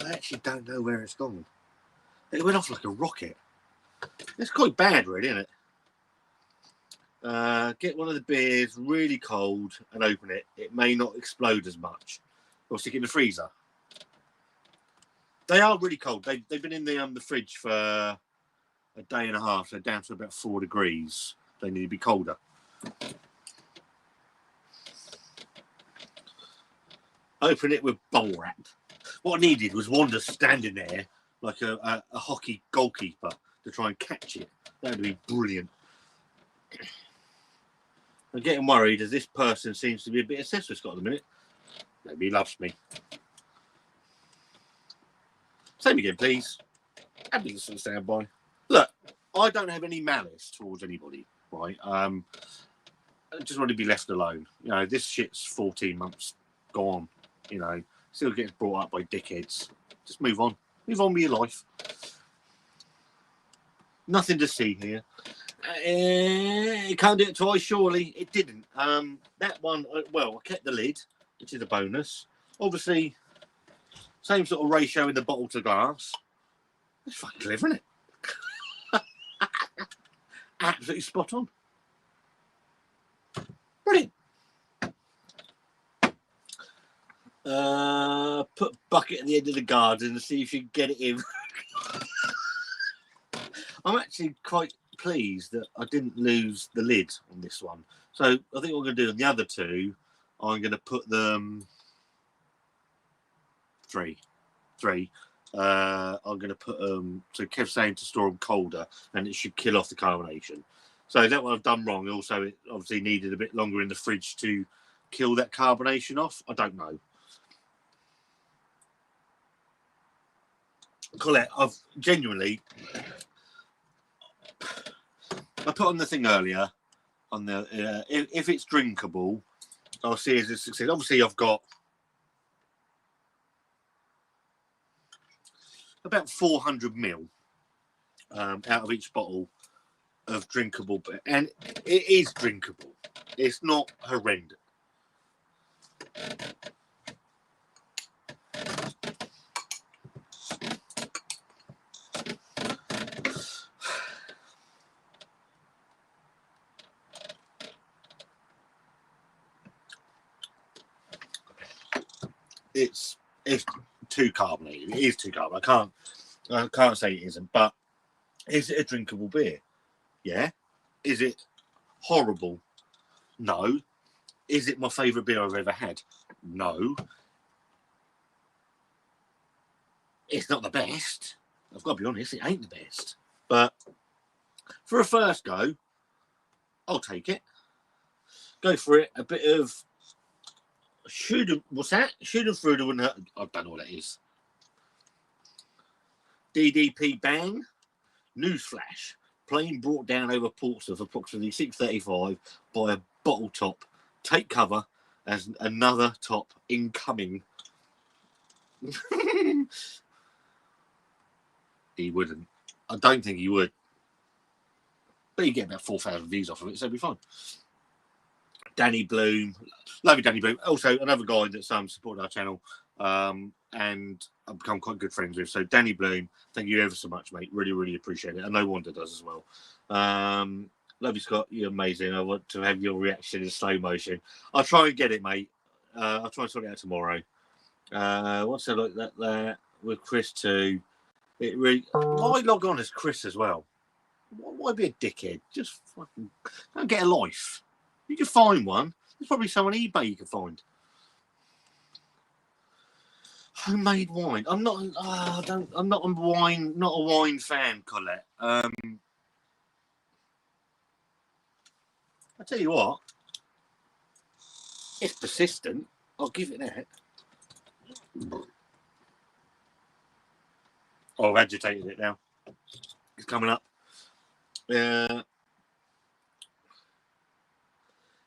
I actually don't know where it's gone. It went off like a rocket. It's quite bad, really, isn't it? Get one of the beers really cold and open it. It may not explode as much. Or stick it in the freezer. They are really cold. They've been in the fridge for a day and a half. They're down to about 4 degrees. They need to be colder. Open it with bubble wrap. What I needed was Wanda standing there like a hockey goalkeeper to try and catch it. That would be brilliant. I'm getting worried as this person seems to be a bit obsessed with Scott at the minute. Maybe he loves me. Same again, please. Happy to stand by. Look, I don't have any malice towards anybody, right? I just want to be left alone. You know, this shit's 14 months gone. You know, still gets brought up by dickheads. Just move on. Move on with your life. Nothing to see here. It can't do it twice, surely. It didn't. That one, well, I kept the lid, which is a bonus. Obviously, same sort of ratio in the bottle to glass. That's fucking clever, isn't it? Absolutely spot on. Brilliant. Put a bucket at the end of the garden and see if you can get it in. I'm actually quite pleased that I didn't lose the lid on this one. So I think what I'm going to do on the other two, I'm going to put them three. I'm going to put them. So Kev's saying to store them colder, and it should kill off the carbonation. So is that what I've done wrong? Also, it obviously needed a bit longer in the fridge to kill that carbonation off. I don't know. Colette, I've genuinely. I put on the thing earlier on the if it's drinkable, I'll see as a success. Obviously, I've got about 400 ml out of each bottle of drinkable, and it is drinkable. It's not horrendous. It's too carbonated. It is too carbonated. I can't say it isn't, but is it a drinkable beer? Yeah. Is it horrible? No. Is it my favourite beer I've ever had? No. It's not the best. I've got to be honest, it ain't the best. But for a first go, I'll take it. Go for it. A bit of what's that? Schadenfreude wouldn't hurt. I don't know what that is. DDP Bang. Newsflash. Plane brought down over Portsmouth approximately 6:35 by a bottle top. Take cover as another top incoming. He wouldn't. I don't think he would. But you get about 4,000 views off of it, so it'll be fine. Danny Bloom. Love you, Danny Bloom. Also, another guy that's supported our channel and I've become quite good friends with. So, Danny Bloom, thank you ever so much, mate. Really, really appreciate it. I know Wanda does as well. Love you, Scott. You're amazing. I want to have your reaction in slow motion. I'll try and get it, mate. I'll try and sort it out tomorrow. What's like that with Chris too? It really. Why log on as Chris as well? Why be a dickhead? Just fucking don't get a life. You can find one. There's probably some on eBay you can find. Homemade wine. I'm not. I'm not a wine. Not a wine fan, Colette. I tell you what. It's persistent. I'll give it that. Oh, I've agitated it now. It's coming up.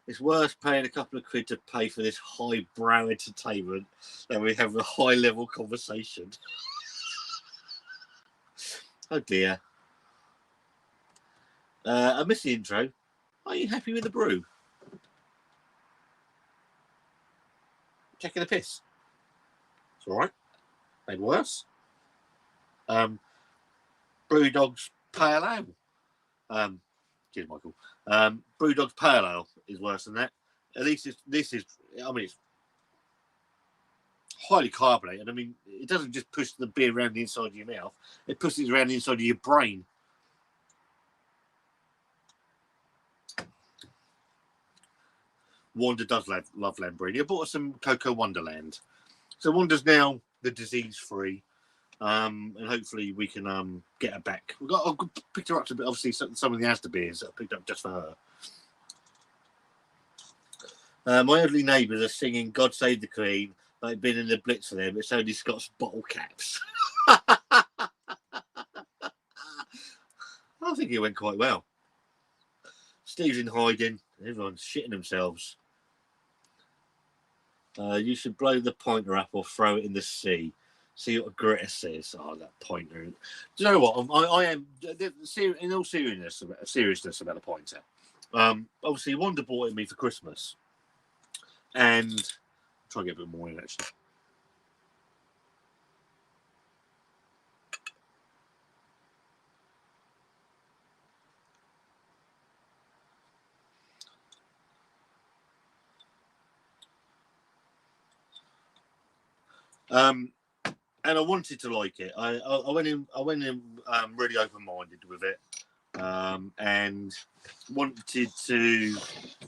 It's worth paying a couple of quid to pay for this highbrow entertainment than we have a high-level conversation. Oh, dear. I missed the intro. Are you happy with the brew? Taking a piss. It's all right. Made worse. Brewdog's Pale Ale. Cheers, Michael. Brewdog's Pale Ale is worse than that. At least this is. I mean, it's highly carbonated. I mean, it doesn't just push the beer around the inside of your mouth. It pushes it around the inside of your brain. Wanda does love Lambrini. I bought her some Cocoa Wonderland. So Wanda's now the disease-free. And hopefully we can get her back. I've picked her up to, obviously, some of the Asda beers that I picked up just for her. My elderly neighbours are singing God Save the Queen. They've been in the Blitz for them. It's only Scott's bottle caps. I think it went quite well. Steve's in hiding. Everyone's shitting themselves. You should blow the pointer up or throw it in the sea. See what Greta says. Oh, that pointer. Do you know what? I am, in all seriousness about the pointer. Obviously, Wanda bought it me for Christmas. And I'll try and get a bit more in, actually. And I wanted to like it. I went in really open-minded with it, and wanted to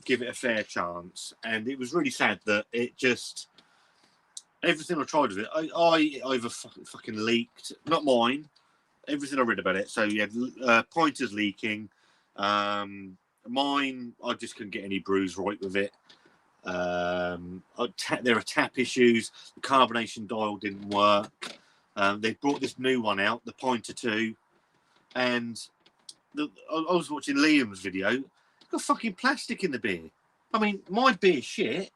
give it a fair chance. And it was really sad that it just everything I tried with it, I either fucking leaked. Not mine. Everything I read about it. So you had pointers leaking. Mine, I just couldn't get any brews right with it. There are tap issues. The carbonation dial didn't work. They brought this new one out, the Pointer 2, and I was watching Liam's video. It's got fucking plastic in the beer. I mean, my beer's shit,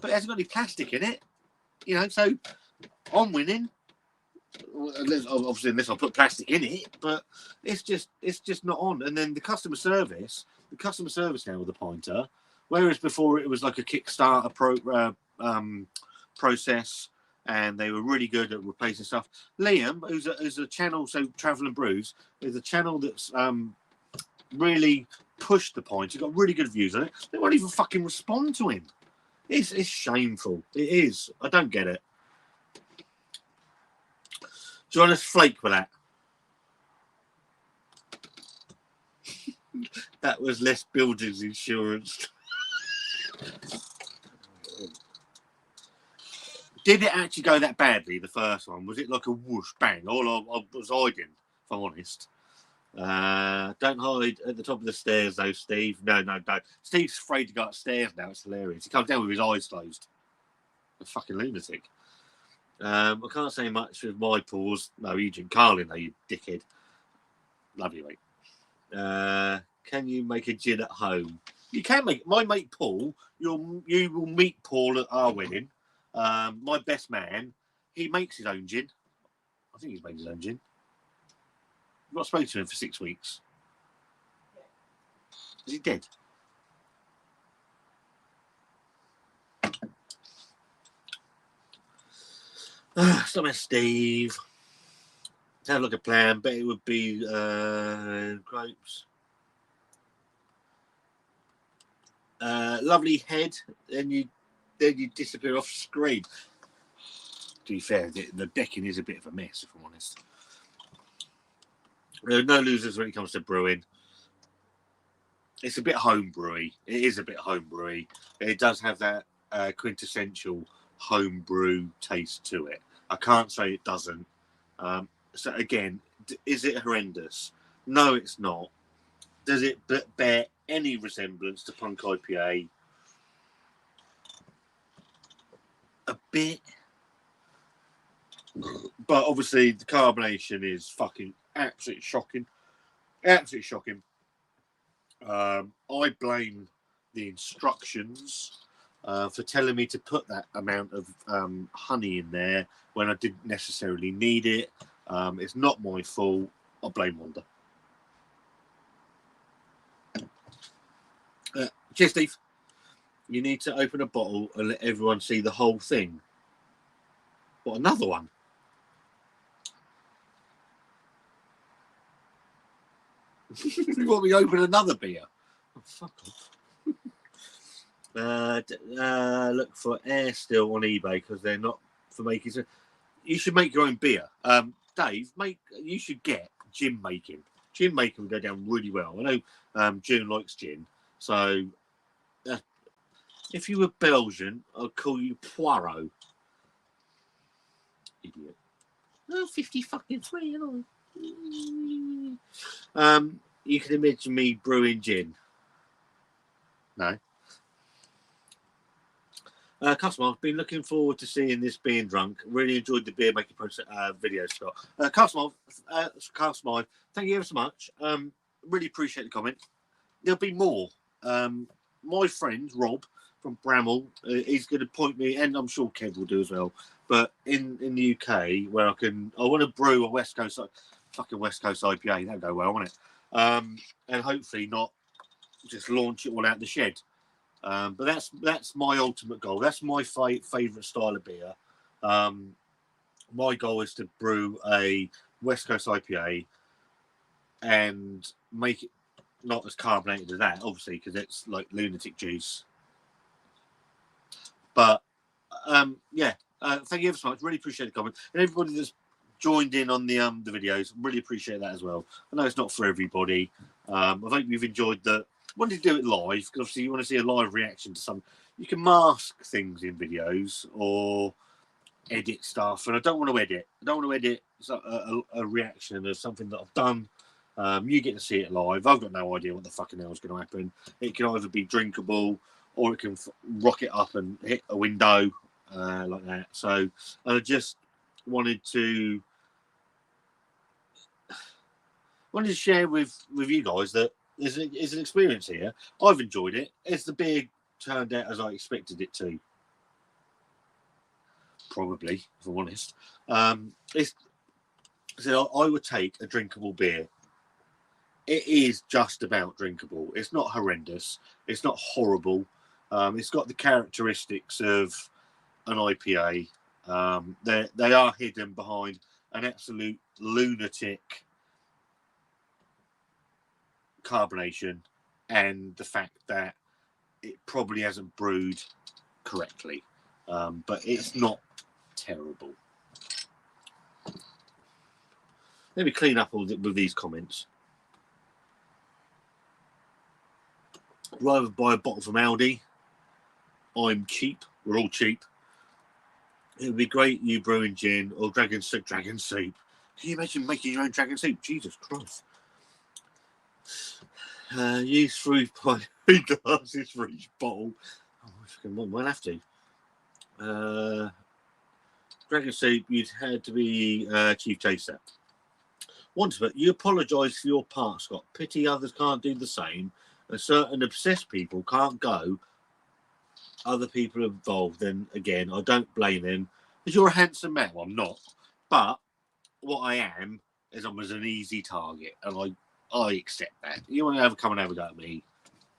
but it hasn't got any plastic in it. You know, so I'm winning. Obviously, unless I put plastic in it, but it's just not on. And then the customer service now with the Pointer. Whereas before it was like a Kickstarter process, and they were really good at replacing stuff. Liam, who's a channel, so Travel and Brews, is a channel that's really pushed the Pointer. He's got really good views on it. They won't even fucking respond to him. It's shameful. It is. I don't get it. Do you want us flake with that? That was less buildings insurance. Did it actually go that badly, the first one? Was it like a whoosh, bang? All I was hiding, if I'm honest. Don't hide at the top of the stairs, though, Steve. No. Steve's afraid to go upstairs now. It's hilarious. He comes down with his eyes closed. A fucking lunatic. I can't say much with my pause. No, you drink Carlin, though, you dickhead. Love you, mate. Can you make a gin at home? You can make it. My mate Paul, you will meet Paul at our wedding. My best man, he makes his own gin. I think he's made his own gin. I've not spoken to him for 6 weeks. Is he dead? Somewhere, Steve. Sounds like a plan, but it would be grapes. Lovely head, then you disappear off screen. To be fair, the decking is a bit of a mess, if I'm honest. There are no losers when it comes to brewing. It's a bit homebrewy. It is a bit homebrewy. It does have that quintessential homebrew taste to it. I can't say it doesn't. So again, is it horrendous? No, it's not. Does it bear any resemblance to Punk IPA? A bit. But obviously the carbonation is fucking absolutely shocking. Absolutely shocking. I blame the instructions for telling me to put that amount of honey in there when I didn't necessarily need it. It's not my fault. I blame Wanda. Cheers, Steve. You need to open a bottle and let everyone see the whole thing. What, another one? You want me to open another beer? Oh, fuck off. Look for Air Still on eBay because they're not for making. You should make your own beer. Dave, you should get gin making. Gin making would go down really well. I know June likes gin, so if you were Belgian, I'd call you Poirot. Idiot. Oh, 50 fucking 3, you know. You can imagine me brewing gin. No. Customer, I've been looking forward to seeing this being drunk. Really enjoyed the beer making process video, Scott. Customer, thank you ever so much. Really appreciate the comment. There'll be more. My friend Rob from Bramall is going to point me, and I'm sure Kev will do as well. But in the UK, where I want to brew a West Coast IPA. That'll go well, won't it? And hopefully not just launch it all out the shed. But that's my ultimate goal. That's my favourite style of beer. My goal is to brew a West Coast IPA and make it not as carbonated as that, obviously, because it's like lunatic juice. But yeah, thank you ever so much. Really appreciate the comment, and everybody that's joined in on the videos. Really appreciate that as well. I know it's not for everybody. I hope you've enjoyed the. Wanted to do it live because obviously you want to see a live reaction to some. You can mask things in videos or edit stuff, and I don't want to edit. I don't want to edit a reaction of something that I've done. You get to see it live. I've got no idea what the fucking hell is going to happen. It can either be drinkable or it can rocket up and hit a window like that. So I just wanted to share with you guys that there's an experience here. I've enjoyed it. It's the beer turned out as I expected it to. Probably, if I'm honest. So I would take a drinkable beer. It is just about drinkable. It's not horrendous. It's not horrible. It's got the characteristics of an IPA. They are hidden behind an absolute lunatic carbonation and the fact that it probably hasn't brewed correctly. But it's not terrible. Let me clean up with these comments. rather buy a bottle from Aldi. I'm cheap. We're all cheap. It would be great you brewing gin or dragon soup. Dragon soup. Can you imagine making your own dragon soup? Jesus Christ. Use 3 glasses for each bottle. Oh, I might have to. Dragon soup, you'd had to be chief taster. Wanda, you apologise for your part, Scott. Pity others can't do the same. And certain obsessed people can't go. Other people involved, then again, I don't blame them. Because you're a handsome man. Well, I'm not. But what I am is I'm as an easy target. And I accept that. You want to come and have a go at me?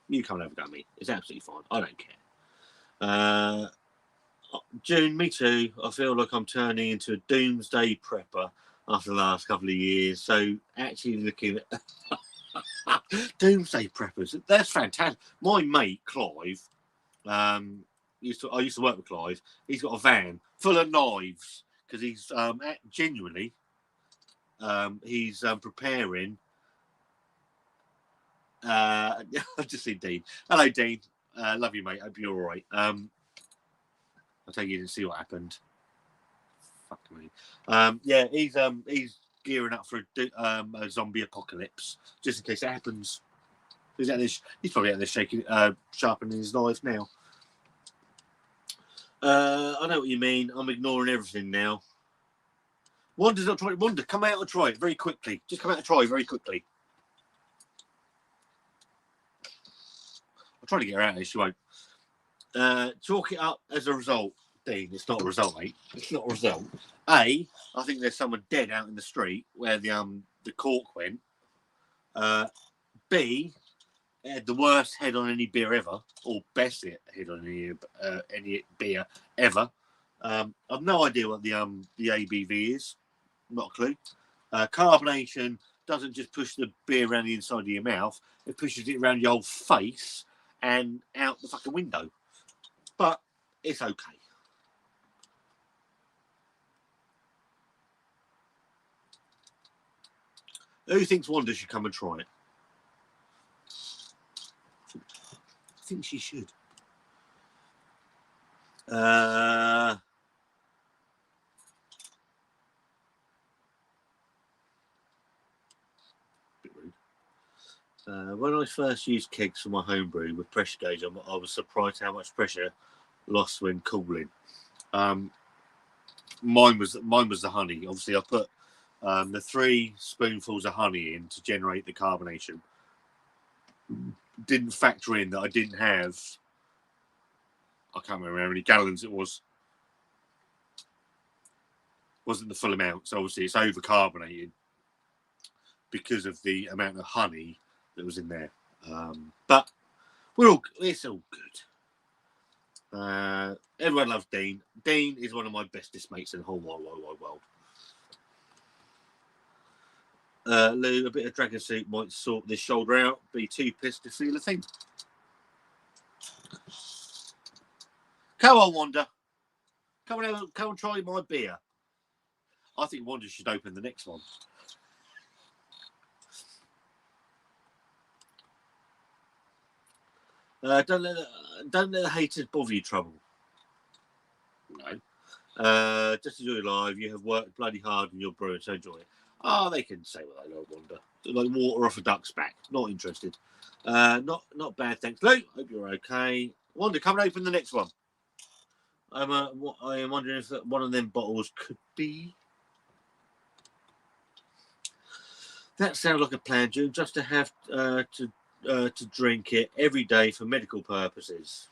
You come and have a go at me. It's absolutely fine. I don't care. June, me too. I feel like I'm turning into a doomsday prepper after the last couple of years. So actually looking at doomsday preppers, that's fantastic. My mate Clive, I used to work with Clive. He's got a van full of knives because he's genuinely he's preparing. I've just seen Dean. Hello, Dean. Love you, mate. Hope you're all right. I take you didn't see what happened. Fuck me. Yeah, he's gearing up for a zombie apocalypse, just in case it happens. He's probably out there shaking, sharpening his knife now. I know what you mean. I'm ignoring everything now. Wanda's not trying. Wanda, come out and try it very quickly. Just come out and try very quickly. I'll try to get her out of here. She won't. Chalk it up as a result, Dean. It's not a result, mate. It's not a result. I think there's someone dead out in the street where the cork went. B, it had the worst head on any beer ever, or best head on any beer ever. I've no idea what the ABV is. Not a clue. Carbonation doesn't just push the beer around the inside of your mouth; it pushes it around your whole face and out the fucking window. But it's okay. Who thinks Wanda should come and try it? I think she should. Bit rude. When I first used kegs for my homebrew with pressure gauge, I was surprised how much pressure lost when cooling. Mine was the honey. Obviously, I put the 3 spoonfuls of honey in to generate the carbonation. Didn't factor in that I didn't have. I can't remember how many gallons it was. Wasn't the full amount, so obviously it's over carbonated because of the amount of honey that was in there. But it's all good. Everyone loves Dean. Dean is one of my bestest mates in the whole wide world. Lou, a bit of dragon soup might sort this shoulder out. Be too pissed to feel a thing. Come on, Wanda. Come and try my beer. I think Wanda should open the next one. Don't let the haters bother you, trouble. No. Just enjoy your life. You have worked bloody hard in your brewing, so enjoy it. Oh, they can say what they like, Wanda. Like water off a duck's back. Not interested. Not bad, thanks, Lou. Hope you're okay. Wanda, come and open the next one. I am wondering if one of them bottles could be. That sounds like a plan, June. Just to have to drink it every day for medical purposes.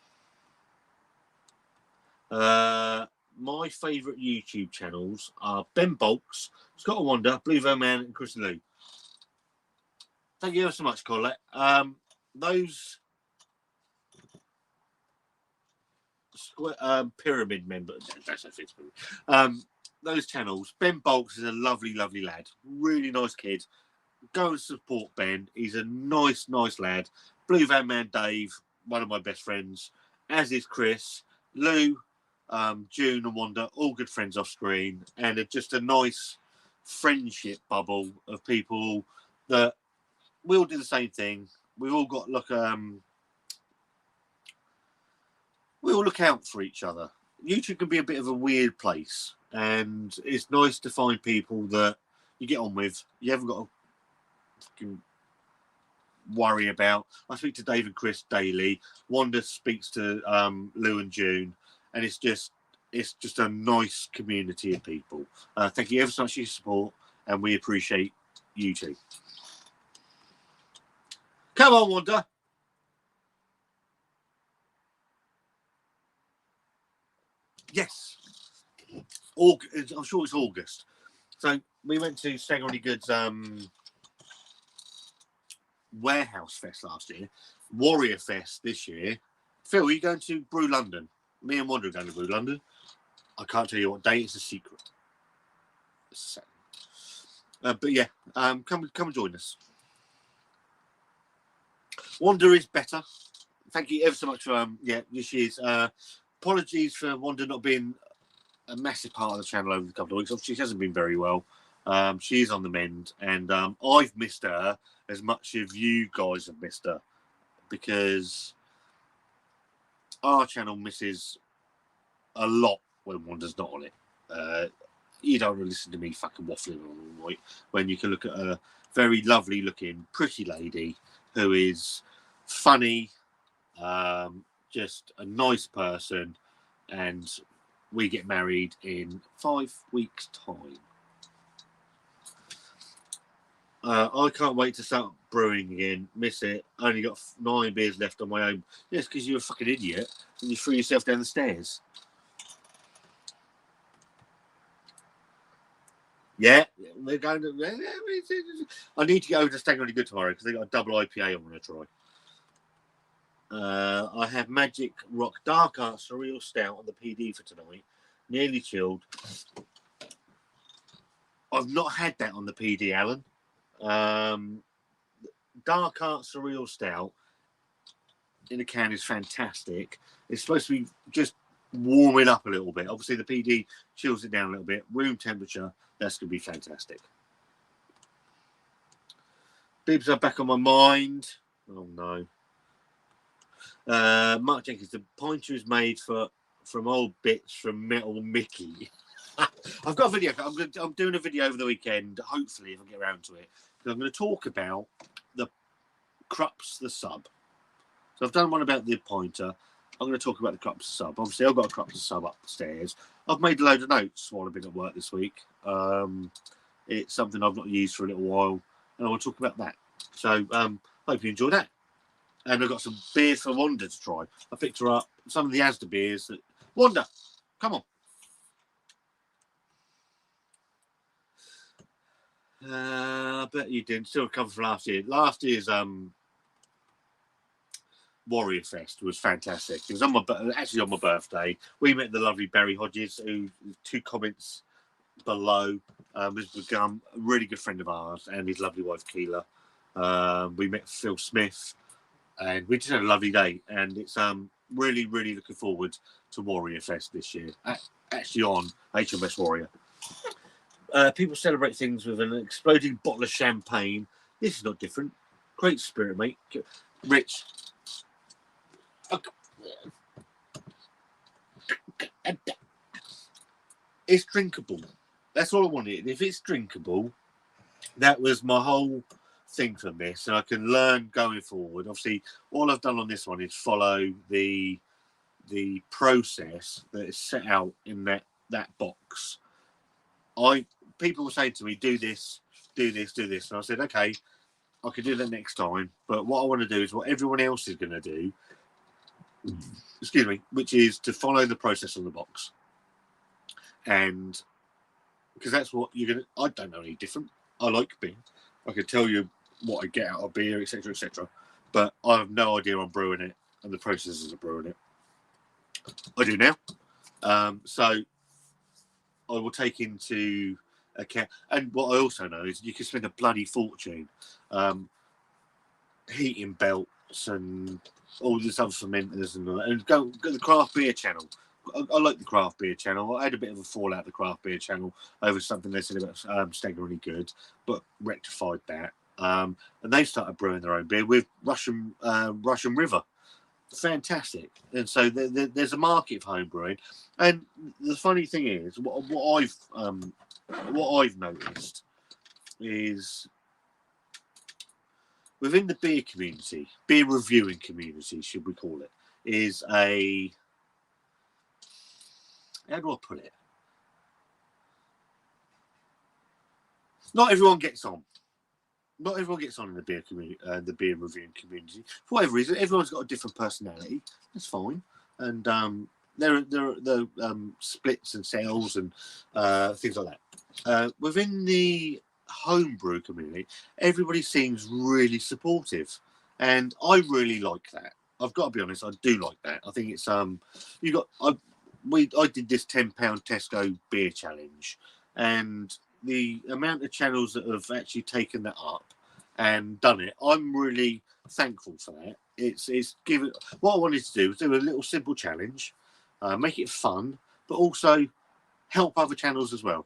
My favourite YouTube channels are Ben Bolks, Scott and Wanda, Blue Veil Man, and Chris and Lou. Thank you ever so much, Colette. Those pyramid members, those channels. Ben Bolks is a lovely, lovely lad. Really nice kid. Go and support Ben. He's a nice lad. Blue Van Man Dave, one of my best friends, as is Chris. Lou, June and Wanda, all good friends off screen, and just a nice friendship bubble of people that we all do the same thing. We've all got like we all look out for each other. YouTube can be a bit of a weird place, and it's nice to find people that you get on with. You haven't got to fucking worry about. I speak to Dave and Chris daily. Wanda speaks to Lou and June, and it's just a nice community of people. Thank you ever so much for your support, and we appreciate you too. Come on, Wanda. Yes. I'm sure it's August. So we went to Staggeringly Goods Warehouse Fest last year, Warrior Fest this year. Phil, are you going to Brew London? Me and Wanda are going to Brew London. I can't tell you what day. It's a secret. But yeah, come and join us. Wanda is better. Thank you ever so much for this year's. Apologies for Wanda not being a massive part of the channel over the couple of weeks. Obviously, she hasn't been very well. She is on the mend, and I've missed her as much as you guys have missed her, because our channel misses a lot when Wanda's not on it. You don't want to listen to me fucking waffling on all night when you can look at a very lovely looking, pretty lady who is funny, just a nice person, and we get married in 5 weeks' time. I can't wait to start brewing again. Miss it. Only got 9 beers left on my own. Yes, because you're a fucking idiot and you threw yourself down the stairs. Yeah, we're going to. I need to go over to Staggeringly Good tomorrow because they got a double IPA I want to try. I have Magic Rock Dark Art Surreal Stout on the PD for tonight. Nearly chilled. I've not had that on the PD, Alan. Dark Art Surreal Stout in a can is fantastic. It's supposed to be just warming up a little bit. Obviously, the PD chills it down a little bit. Room temperature, that's going to be fantastic. Bibs are back on my mind. Oh, no. Mark Jenkins, the pointer is made from old bits from Metal Mickey. I've got a video. I'm doing a video over the weekend, hopefully, if I get around to it. I'm going to talk about the Krups, the sub. So I've done one about the pointer. I'm going to talk about the Krups, the sub. Obviously, I've got a Krups, the sub upstairs. I've made a load of notes while I've been at work this week. It's something I've not used for a little while, and I want to talk about that. So hope you enjoy that. And I've got some beers for Wanda to try. I picked her up some of the Asda beers. Wanda, come on. I bet you didn't. Still recover from last year. Last year's Warrior Fest was fantastic. It was actually on my birthday. We met the lovely Barry Hodges, who 2 comments below has become a really good friend of ours, and his lovely wife Keela. We met Phil Smith, and we just had a lovely day. And it's really, really looking forward to Warrior Fest this year. Actually on HMS Warrior. People celebrate things with an exploding bottle of champagne. This is not different. Great spirit, mate. Rich. It's drinkable. That's all I wanted. If it's drinkable, that was my whole thing from this, and I can learn going forward. Obviously, all I've done on this one is follow the process that is set out in that box. People were saying to me, do this, and I said, okay, I can do that next time. But what I want to do is what everyone else is going to do. Excuse me, which is to follow the process on the box, and because that's what you're gonna. I don't know any different. I like beer. I can tell you what I get out of beer, etc., etc. But I have no idea on brewing it and the processes of brewing it. I do now, so I will take into account. And what I also know is you can spend a bloody fortune heating belts and all this other fermenters and go the craft beer channel. I like the craft beer channel. I had a bit of a fallout with the craft beer channel over something they said about Staggeringly Good, but rectified that. And they started brewing their own beer with Russian River. fantastic. And so there's a market for homebrewing. And the funny thing is, what I've noticed is within the beer community, beer reviewing community, should we call it, is a, how do I put it? Not everyone gets on. Not everyone gets on in the beer community, the beer reviewing community. For whatever reason, everyone's got a different personality. That's fine. And there are splits and cells and things like that. Within the homebrew community, everybody seems really supportive, and I really like that. I've got to be honest, I do like that. I think it's you got I did this £10 Tesco beer challenge, and the amount of channels that have actually taken that up and done it, I'm really thankful for that. It's given, what I wanted to do was do a little simple challenge, make it fun, but also help other channels as well.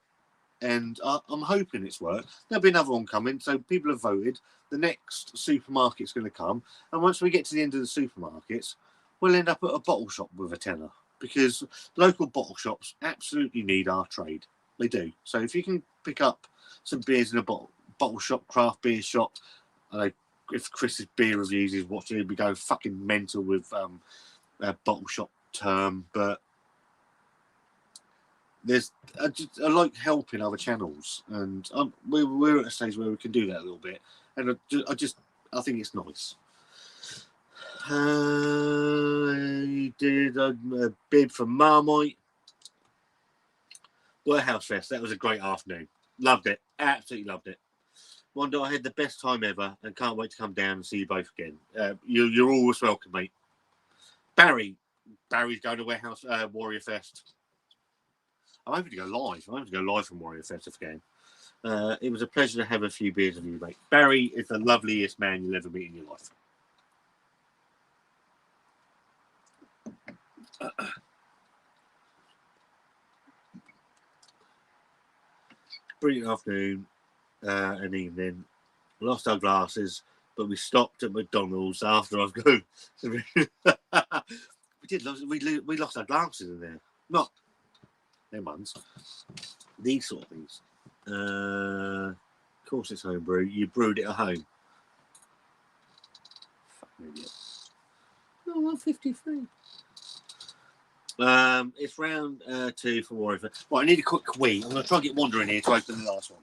And I'm hoping it's worked. There'll be another one coming, so people have voted. The next supermarket's going to come, and once we get to the end of the supermarkets, we'll end up at a bottle shop with a tenner, because local bottle shops absolutely need our trade. They do. So if you can pick up some beers in a bottle shop, craft beer shop, if Chris's beer reviews is watching, he'll be going fucking mental with a bottle shop term, but I like helping other channels, and we're at a stage where we can do that a little bit, and I think it's nice. I did a bid for Marmite Warehouse Fest. That was a great afternoon. Loved it. Absolutely loved it. Wanda, I had the best time ever, and can't wait to come down and see you both again. You're always welcome, mate. Barry's going to Warehouse Warrior Fest. I'm hoping to go live. I'm hoping to go live from Warrior Fest again. It was a pleasure to have a few beers with you, mate. Barry is the loveliest man you'll ever meet in your life. Brilliant afternoon and evening. We lost our glasses, but we stopped at McDonald's after I've gone. We lost our glasses in there. Not them ones. These sort of things. Of course it's homebrew. You brewed it at home. Fucking idiot. Oh, 153. It's round 2 for Warrior. Right, I need a quick wee. I'm going to try and get Wanda in here to open the last one.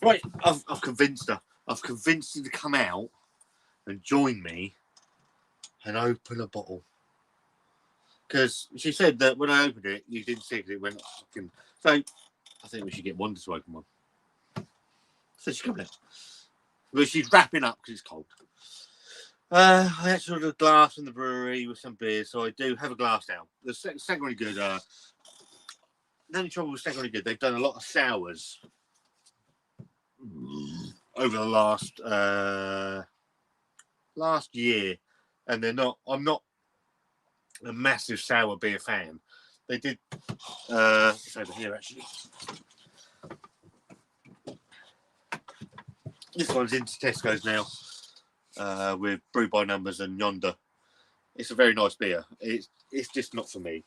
Right, I've convinced her. I've convinced her to come out and join me and open a bottle. Because she said that when I opened it, you didn't see it, it went fucking... So I think we should get Wanda to open one. So she's coming out. But she's wrapping up because it's cold. I actually ordered a glass from the brewery with some beer, so I do have a glass now. The second really good. The only trouble with second really good, they've done a lot of sours over the last year, and they're not. I'm not a massive sour beer fan. They did. It's over here actually. This one's into Tesco's now. With Brew by Numbers and Yonder. It's a very nice beer. It's just not for me.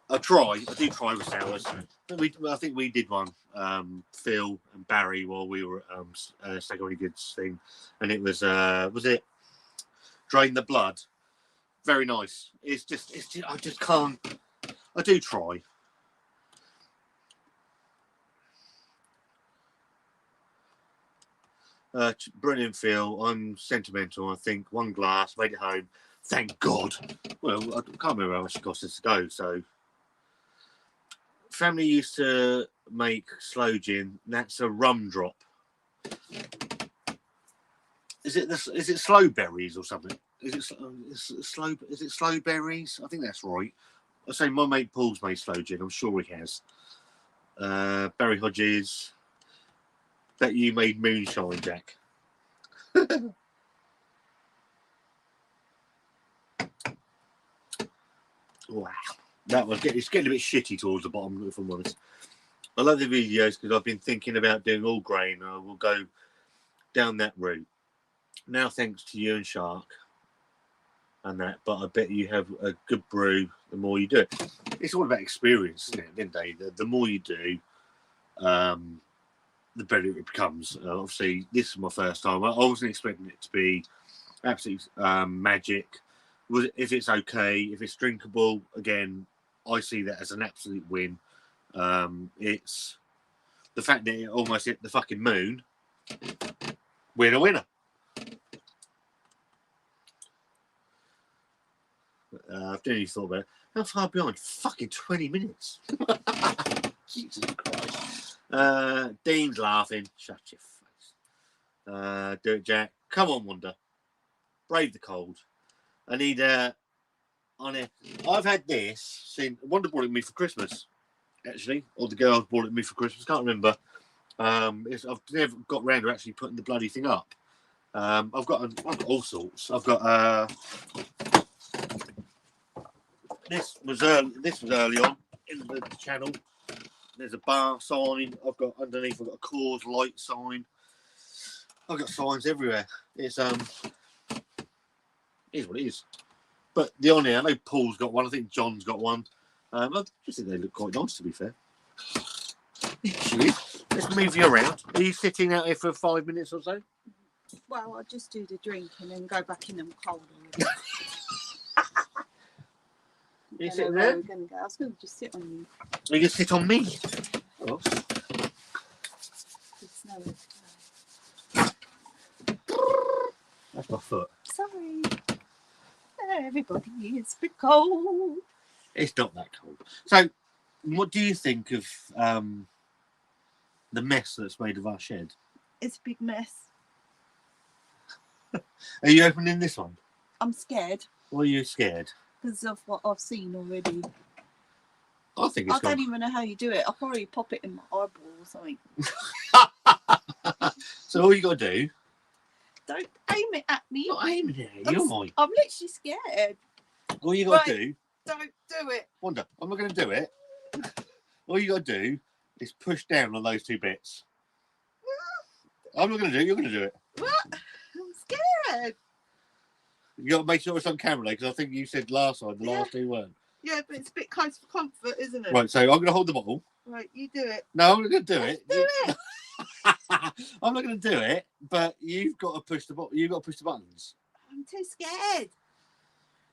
I do try with sours. I think we did one, Phil and Barry, while we were at Secondary Goods thing, and it was it Drain the Blood? Very nice. It's just I just can't. I do try. Brilliant feel. I'm sentimental. I think one glass, made it home. Thank God. Well, I can't remember how much it cost us to go. So, family used to make sloe gin. That's a rum drop. Is it sloe berries or something? Is it sloe berries? I think that's right. I say my mate Paul's made sloe gin. I'm sure he has. Barry Hodges. That you made moonshine, Jack. Wow, it's getting a bit shitty towards the bottom, if I'm honest. I love the videos because I've been thinking about doing all grain, and I will go down that route. Now, thanks to you and Shark and that, but I bet you have a good brew the more you do it. It's all about experience, isn't it? At the end of the day, the more you do, the better it becomes. Obviously, this is my first time. I wasn't expecting it to be absolutely magic. If it's okay, if it's drinkable, again, I see that as an absolute win. It's the fact that it almost hit the fucking moon. Winner. I've nearly thought about it. How far behind? Fucking 20 minutes. Jesus Christ. Dean's laughing. Shut your face. Do it, Jack. Come on, Wanda. Brave the cold. I need on it. I've had this since Wanda bought it to me for Christmas, actually, or the girls bought it to me for Christmas. Can't remember. I've never got round to actually putting the bloody thing up. I've got all sorts. I've got this was early on in the channel. There's a bar sign. I've got underneath. I've got a Coors Light sign. I've got signs everywhere. It's is what it is. But the on here, I know Paul's got one. I think John's got one. I just think they look quite nice, to be fair. Let's move you around. Are you sitting out here for 5 minutes or so? Well, I'll just do the drink and then go back in them cold. You sitting there? I was going to just sit on you. Are you going to sit on me? Oh. That's my foot. Sorry. Everybody is a bit cold. It's not that cold. So, what do you think of the mess that's made of our shed? It's a big mess. Are you opening this one? I'm scared. Why are you scared? Because of what I've seen already. I think it's don't even know how you do it. I'll probably pop it in my eyeball or something. So all you got to do... Don't aim it at me. Not aiming it at you, am I? I'm literally scared. All you got to do... Don't do it. Wanda, I'm not going to do it. All you got to do is push down on those two bits. I'm not going to do it. You're going to do it. What? I'm scared. You got to make sure it's on camera, because I think you said last time the last two weren't. Yeah, but it's a bit close for comfort, isn't it? Right, so I'm going to hold the bottle. Right, you do it. No, I'm not going to do it. Do it. I'm not going to do it, but you've got to push the button. You've got to push the buttons. I'm too scared.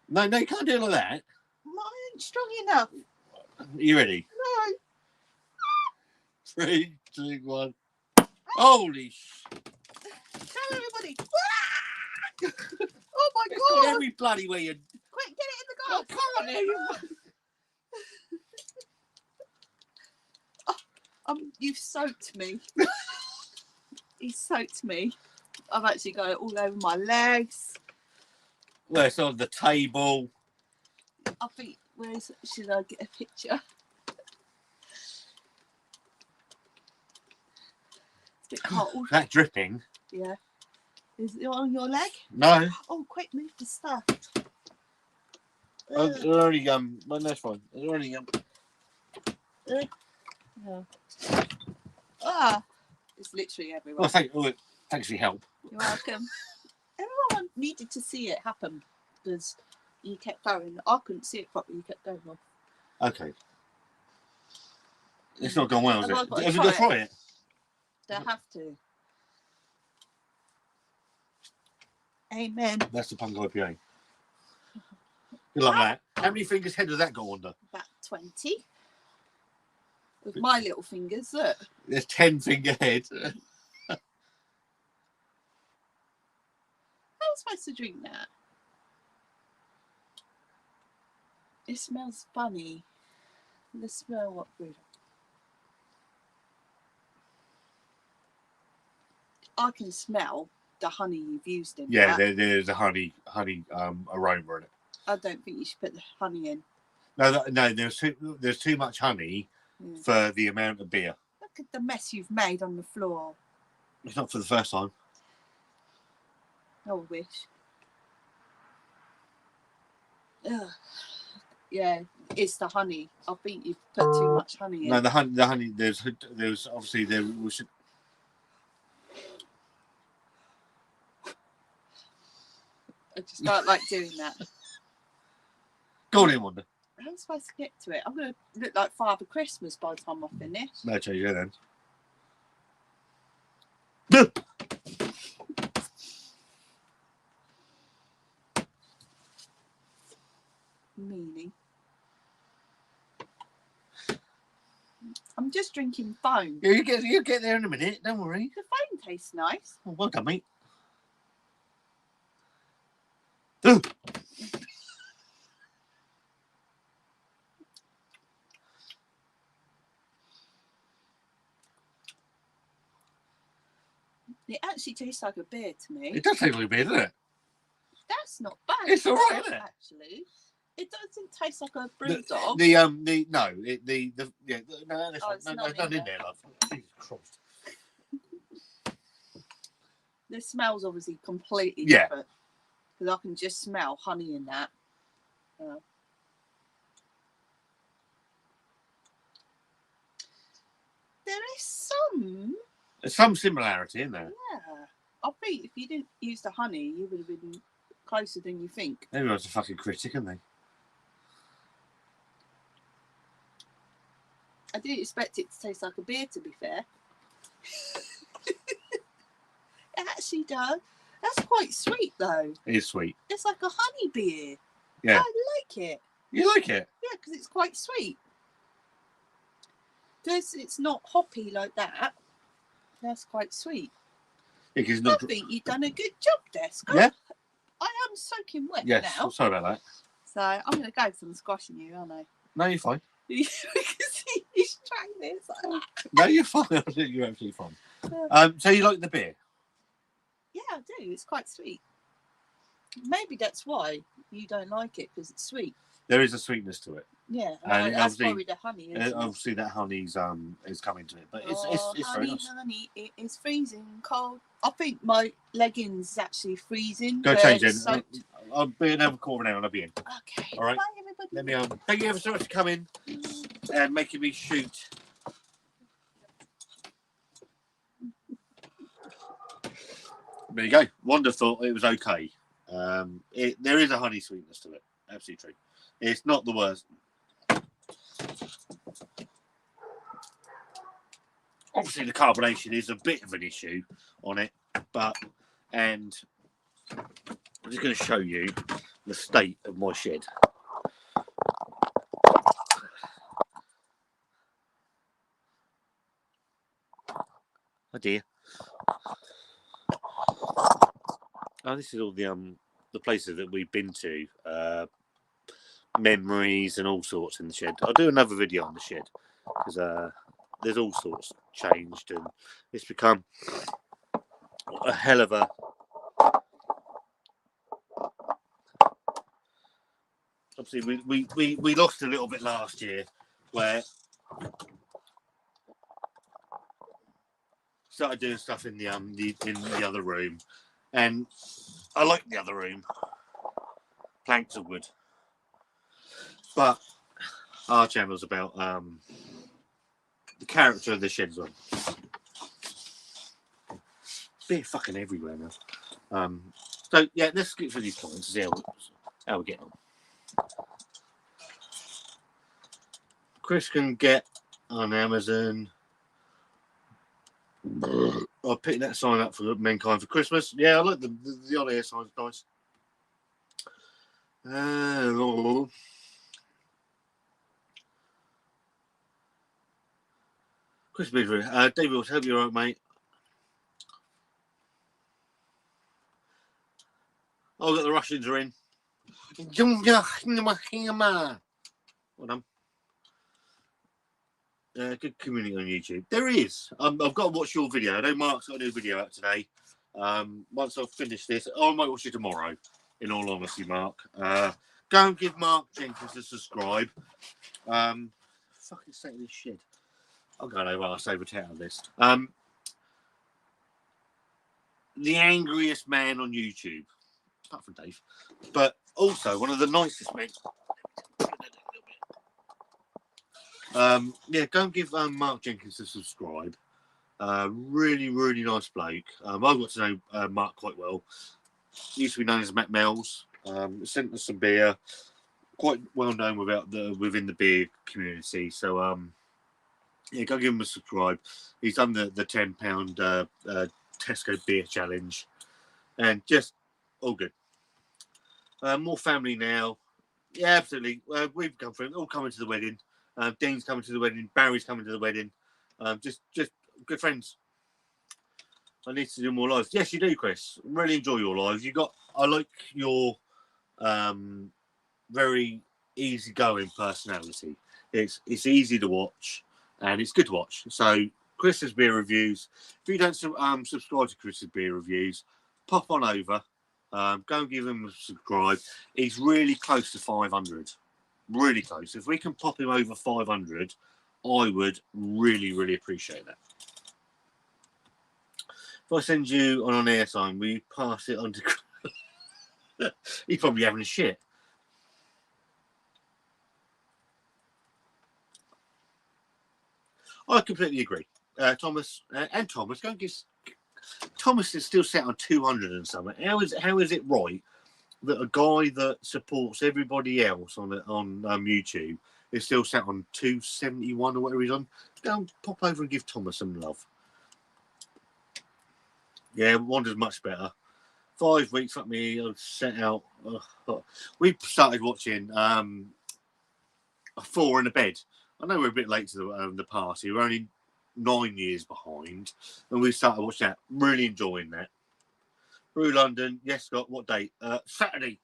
No, you can't do it like that. I ain't strong enough. Are you ready? No. 3, 2, 1. Holy sh! Tell everybody. Oh my It's got god! every bloody way you. Quick, get it in the I glass. can't hear you. You've soaked me. He's soaked me. I've actually got it all over my legs. Well, it's on the table. I think, should I get a picture? It's a bit cold. That dripping. Yeah. Is it on your leg? No. Oh, quick, move the stuff. It's already well, that's fine. It's already Yeah. Ah, it's literally everywhere. Well, thanks for your help. You're welcome. Everyone needed to see it happen because you kept going. I couldn't see it properly. You kept going on. Okay. It's not gone well, is Have I it? got to Have you got to try it? They have to. Amen. That's the punk IPA. Good luck with that. How many fingers head has that got, Wanda? About 20. With my little fingers, look. There's 10 finger head. How am I supposed to drink that? It smells funny. Let's smell what brew. I can smell the honey you've used in Yeah, that. there's a honey aroma in it. I don't think you should put the honey in. No, there's too much honey for the amount of beer. Look at the mess you've made on the floor. It's not for the first time. I wish. Ugh. Yeah, it's the honey. I think you've put too much honey in. No, the honey. There's obviously there was. I just don't like doing that. Go on in, Wanda. How am I supposed to get to it? I'm going to look like Father Christmas by the time I finish. No change there then. Meanie. I'm just drinking foam. Yeah, you get there in a minute. Don't worry. The foam tastes nice. Oh, well done, mate. It actually tastes like a beer to me. It does taste like a beer, doesn't it? That's not bad. It's all right, isn't it? Actually, it doesn't taste like a brew dog. There's nothing in there, love. Jesus Christ. The smell's obviously completely Yeah. different because I can just smell honey in that. There is There's some similarity in there. yeah. I think if you didn't use the honey, you would have been closer than you think. Everyone's a fucking critic, isn't they? I didn't expect it to taste like a beer, to be fair. It actually does. That's quite sweet, though. It is sweet. It's like a honey beer. Yeah. I like it. You like it? Yeah, because it's quite sweet. Because it's not hoppy like that. That's quite sweet. Yeah, 'cause it's I not. think you've done a good job there, Scott. Yeah. I am soaking wet Yes. now. Sorry about that. So I'm going to go because I'm squashing you, aren't I? No, you're fine. You can see he's trying this. No, you're fine. You're absolutely fine. So you like the beer? Yeah, I do. It's quite sweet. Maybe that's why you don't like it, because it's sweet. There is a sweetness to it. Yeah, And that's probably the honey. Isn't it? Obviously, that honey's is coming to it, but it's very honey, nice. honey, it is freezing cold. I think my leggings is actually freezing. Go They're change it. soaked. I'll be another quarter now and I'll be in. Okay. All right. Bye, everybody. Let me thank you ever so much for coming and making me shoot. There you go. Wanda thought it was okay. There is a honey sweetness to it. Absolutely true. It's not the worst. Obviously, the carbonation is a bit of an issue on it, and I'm just going to show you the state of my shed. Oh dear. Oh, this is all the places that we've been to, memories and all sorts in the shed. I'll do another video on the shed because there's all sorts changed and it's become a hell of a. Obviously, we lost a little bit last year where started doing stuff in the other room, and I like the other room. Planks of wood, but our channel's about the character of the shed zone. Beer fucking everywhere now. So yeah, let's skip through these comments and see how we get on. Chris can get on Amazon. I'll pick that sign up for Mankind for Christmas. Yeah, I like the odd air sign's nice. Chris Bidry, David, I hope you're all right, mate. Oh, look, the Russians are in. Well done. Good community on YouTube. There is. I've got to watch your video. I know Mark's got a new video out today. Once I've finished this, I might watch it tomorrow. In all honesty, Mark, go and give Mark Jenkins a subscribe. Fucking state of this shit. I'm going over our saber town list. The angriest man on YouTube, apart from Dave, but also one of the nicest men. Yeah, go and give Mark Jenkins a subscribe. Really, really nice bloke. I've got to know Mark quite well. He used to be known as Matt Mells. Sent us some beer. Quite well known within the beer community. So yeah, go give him a subscribe. He's done the £10 Tesco beer challenge, and just all good. More family now. Yeah, absolutely. We've come for all coming to the wedding. Dean's coming to the wedding. Barry's coming to the wedding. Just good friends. I need to do more lives. Yes, you do, Chris. Really enjoy your lives. I like your very easygoing personality. It's easy to watch and it's good to watch. So Chris's beer reviews. If you don't subscribe to Chris's beer reviews, pop on over. Go and give him a subscribe. He's really close to 500. Really close. If we can pop him over 500, I would really, really appreciate that. If I send you on air sign, will you pass it on to... He's probably having a shit. I completely agree. Thomas, go and give... Thomas is still set on 200 and something. How is it right that a guy that supports everybody else on YouTube is still sat on 271 or whatever he's on? Go and pop over and give Thomas some love. Yeah, Wanda's much better. 5 weeks, like me, I've set out. We started watching 4 in a bed. I know we're a bit late to the party. We're only 9 years behind, and we started watching that. Really enjoying that. Brew London, yes, Scott. What date? Saturday.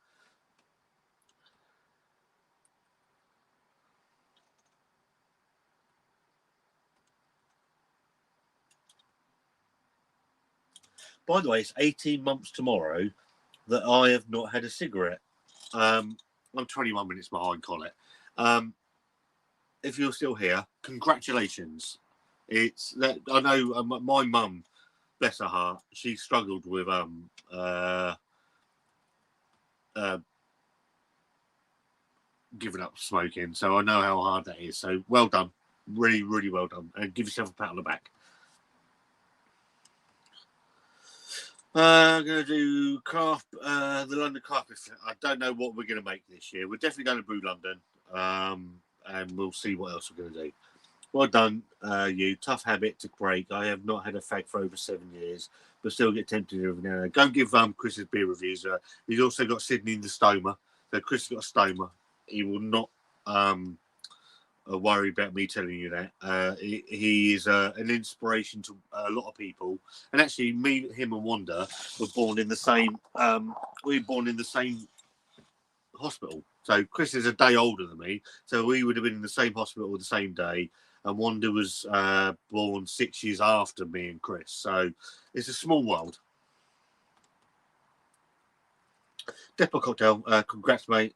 By the way, it's 18 months tomorrow that I have not had a cigarette. I'm 21 minutes behind Colette. If you're still here, congratulations. It's that I know my mum, bless her heart, she struggled with giving up smoking, so I know how hard that is. So well done, really, really well done, and give yourself a pat on the back. I'm going to do craft, the London Craft. I don't know what we're going to make this year. We're definitely going to brew London, and we'll see what else we're going to do. Well done, you. Tough habit to break. I have not had a fag for over 7 years, but still get tempted every now and then. Go and give Chris's beer reviews. He's also got Sydney in the stoma. So Chris has got a stoma. He will not worry about me telling you that. He is an inspiration to a lot of people. And actually, him and Wanda were born in the same. We were born in the same hospital. So Chris is a day older than me. So we would have been in the same hospital the same day. And Wanda was born 6 years after me and Chris. So it's a small world. Depot Cocktail, congrats, mate.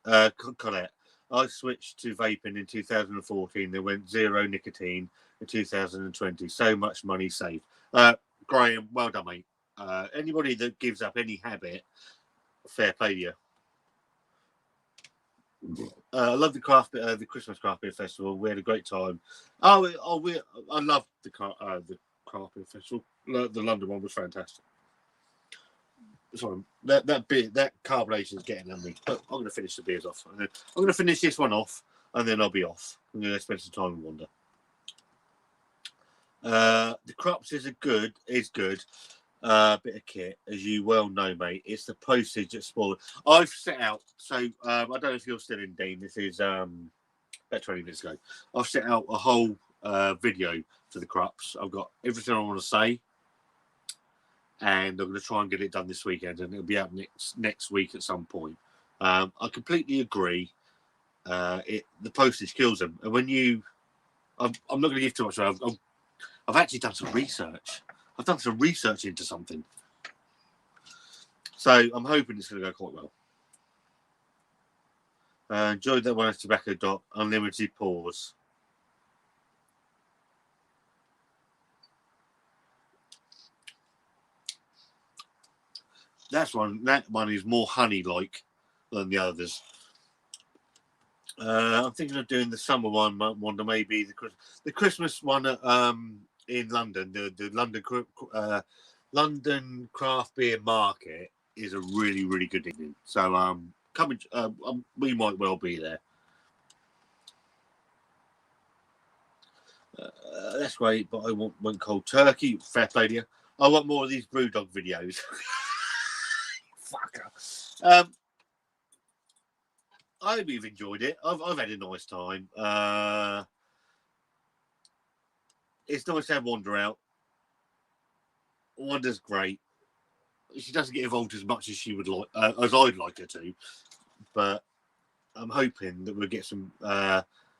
Colette. I switched to vaping in 2014. Then went zero nicotine in 2020. So much money saved. Graham, well done, mate. Anybody that gives up any habit, fair play to you. I love the Christmas craft beer festival. We had a great time. I loved the craft beer festival. The London one was fantastic. Sorry, that carbonation is getting on me. But I'm going to finish the beers off. I'm going to finish this one off, and then I'll be off. I'm going to spend some time with Wanda. The crops is good. Bit of kit, as you well know, mate. It's the postage that's spoiled. I've set out. So I don't know if you're still in, Dean. This is about 20 minutes ago. I've set out a whole video for the crops. I've got everything I want to say. And I'm going to try and get it done this weekend, and it'll be out next week at some point. I completely agree. The postage kills them, and I'm not going to give too much. I've actually done some research. I've done some research into something, so I'm hoping it's going to go quite well. Enjoyed that one as Tobacco Doc, Unlimited Pause. That one is more honey-like than the others. I'm thinking of doing the summer one, maybe the Christmas one in London. The London Craft Beer Market is a really, really good evening. So we might well be there. That's great, but I want cold turkey. Fair play to you. I want more of these Brewdog videos. Fucker. I hope you've enjoyed it. I've had a nice time. It's nice to have Wanda out. Wanda's great. She doesn't get involved as much as she would like, as I'd like her to. But I'm hoping that we'll get some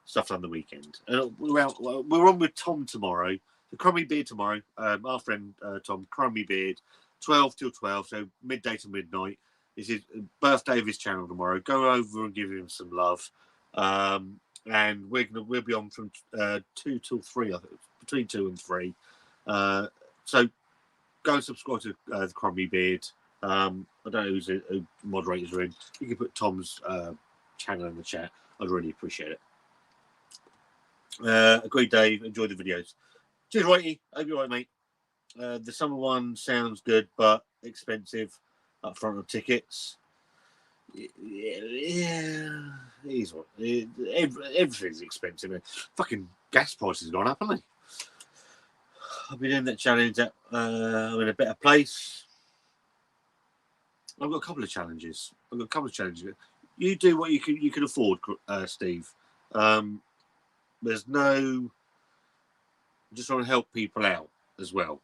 stuff done the weekend. We're on with Tom tomorrow. The Crummy Beard tomorrow. Our friend Tom, Crummy Beard, 12 till 12, so midday to midnight. It's his birthday of his channel tomorrow. Go over and give him some love. And we'll be on from 2 till 3, I think, between 2 and 3. So go and subscribe to the Crummy Beard. I don't know who moderators are in. You can put Tom's channel in the chat. I'd really appreciate it. Agreed, Dave. Enjoy the videos. Cheers, Righty. Hope you're right, mate. The summer one sounds good, but expensive up front of tickets. Yeah, everything's expensive. Man. Fucking gas prices have gone up, haven't they? I've been doing that challenge. I'm in a better place. I've got a couple of challenges. You do what you can afford, Steve. There's no. I'm just trying to help people out as well.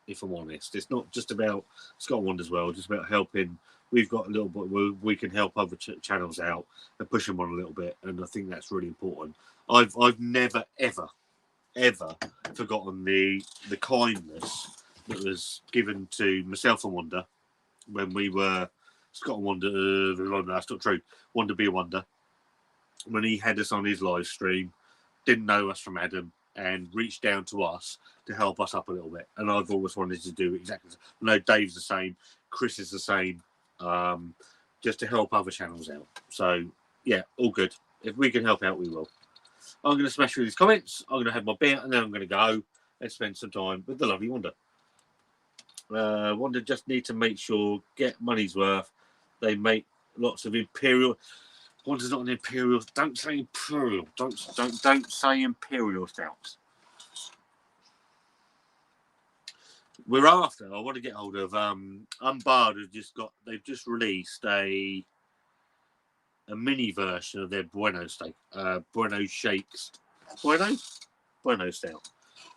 If I'm honest, it's not just about Scott and Wanda as well. Just about helping. We've got a little bit where we can help other channels out and push them on a little bit, and I think that's really important. I've never ever forgotten the kindness that was given to myself and Wanda when we were Scott and Wanda. That's not true. Wanda be a Wonder. When he had us on his live stream, didn't know us from Adam, and reached down to us to help us up a little bit. And I've always wanted to do exactly the same. I know Dave's the same, Chris is the same, just to help other channels out. So, yeah, all good. If we can help out, we will. I'm going to smash through these comments. I'm going to have my beer, and then I'm going to go and spend some time with the lovely Wanda. Wanda just need to make sure, get money's worth. They make lots of Imperial... Wanda's not an Imperial. Don't say Imperial. Don't say Imperial stouts. We're after. I want to get hold of Unbarred. They've just released a a mini version of their Bueno steak, Bueno shakes. Bueno stout.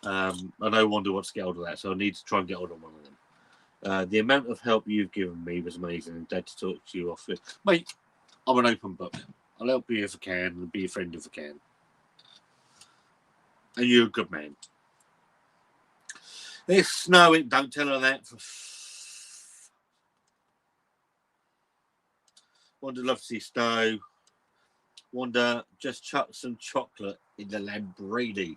I know Wanda wants to get hold of that, so I need to try and get hold of one of them. The amount of help you've given me was amazing, and Dad to talk to you off it. Mate, I'm an open book. I'll help you if I can, and be a friend if I can. And you're a good man. It's snowing. Don't tell her that. Wanda loves to see snow. Wanda just chuck some chocolate in the Lamborghini.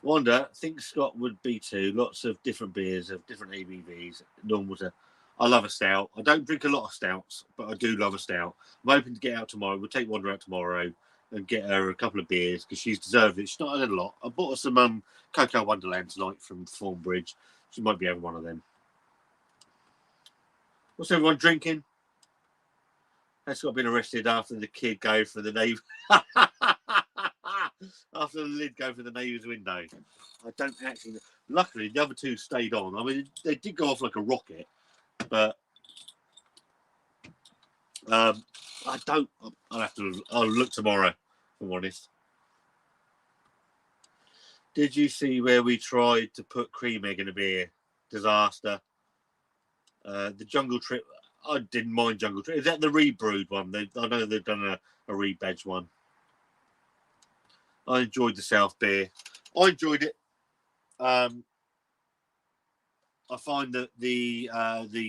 Wanda thinks Scott would be too. Lots of different beers of different ABVs. Normal. I love a stout. I don't drink a lot of stouts, but I do love a stout. I'm hoping to get out tomorrow. We'll take Wanda out tomorrow and get her a couple of beers because she's deserved it. She's not had a lot. I bought her some Cocoa Wonderland tonight from Thornbridge. She might be having one of them. What's everyone drinking? That's got been arrested after the kid go for the neighbour. After the lid go for the neighbour's window. I don't actually. Luckily, the other two stayed on. I mean, they did go off like a rocket, but I don't. I'll look tomorrow, if I'm honest. Did you see where we tried to put cream egg in a beer? Disaster. The Jungle Trip. I didn't mind Jungle Trip. Is that the rebrewed one? I know they've done a rebadged one. I enjoyed the South beer. I enjoyed it. I find that the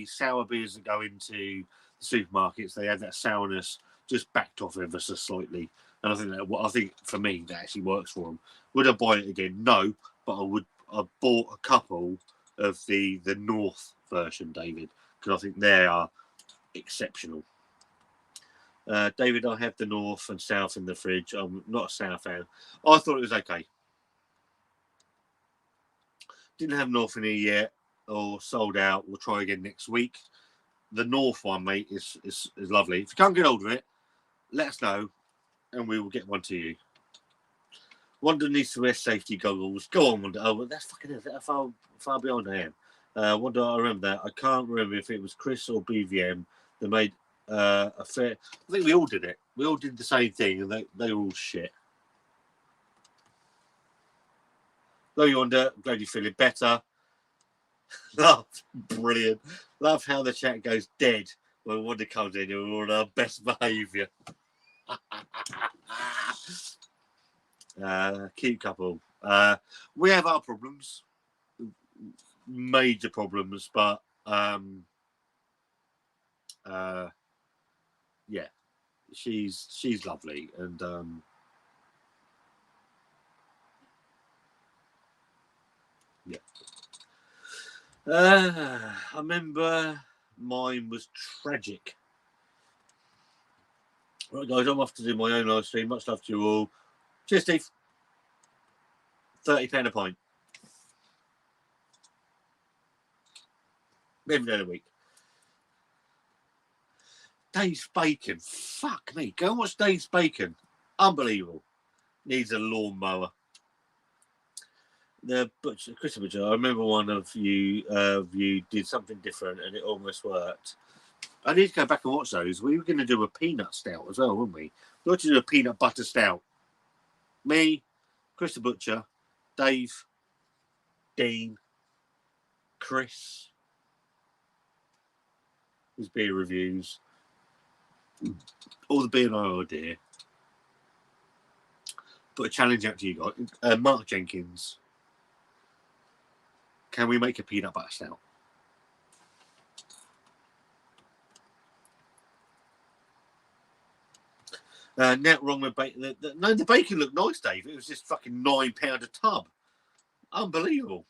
sour beers that go into the supermarkets, they have that sourness just backed off ever so slightly, and I think for me that actually works for them. Would I buy it again? No, but I would. I bought a couple of the North version, David, because I think they are exceptional. David, I have the North and South in the fridge. I'm not a sour fan. I thought it was okay. Didn't have North in here yet, or sold out. We'll try again next week. The North one, mate, is lovely. If you can't get hold of it, let us know, and we will get one to you. Wanda needs to wear safety goggles. Go on, Wanda. Oh, that's fucking it. That's far beyond I am. Wanda, I remember that. I can't remember if it was Chris or BVM that made a fair. I think we all did it. We all did the same thing, and they were all shit. Love you, Wanda. Glad you're feeling better. Love, brilliant. Love how the chat goes dead when Wanda comes in. We're on our best behaviour. Cute couple. We have our problems, major problems, but yeah, she's lovely, and yeah. I remember mine was tragic. Right, guys, I'm off to do my own live stream. Much love to you all. Cheers, Steve. £30 a pint. Every day of the week. Dave's Bacon. Fuck me. Go and watch Dave's Bacon. Unbelievable. Needs a lawnmower. The butcher, Christopher Butcher, I remember one of you did something different and it almost worked. I need to go back and watch those. We were going to do a peanut stout as well, weren't we? We ought to do a peanut butter stout. Me, Christopher Butcher, Dave, Dean, Chris, his beer reviews, all the beer and I idea. Put a challenge out to you guys. Mark Jenkins, can we make a peanut butter stout? Net wrong with bacon. No, the bacon looked nice, Dave. It was just fucking £9 a tub. Unbelievable.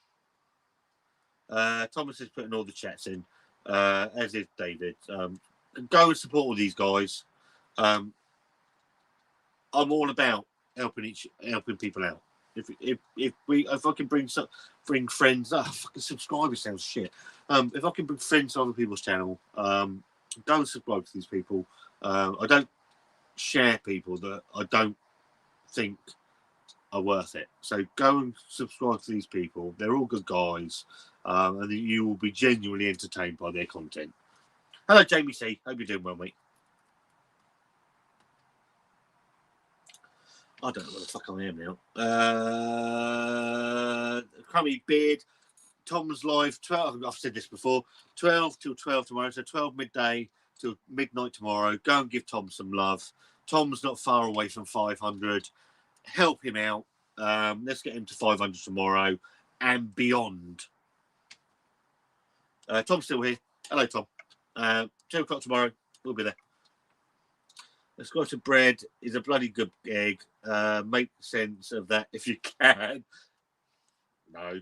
Thomas is putting all the chats in, as is David. Go and support all these guys. I'm all about helping people out. If I can bring friends, fucking subscribers sounds shit. If I can bring friends to other people's channel, go and subscribe to these people. I don't share people that I don't think are worth it. So go and subscribe to these people. They're all good guys, and you will be genuinely entertained by their content. Hello, Jamie C. Hope you're doing well, mate. I don't know what the fuck I am now. Crummy Beard. Tom's live 12. I've said this before. 12 till 12 tomorrow. So 12 midday till midnight tomorrow. Go and give Tom some love. Tom's not far away from 500. Help him out. Let's get him to 500 tomorrow and beyond. Tom's still here. Hello, Tom. 2 o'clock tomorrow. We'll be there. The Scotch bread is a bloody good egg. Make sense of that if you can. No.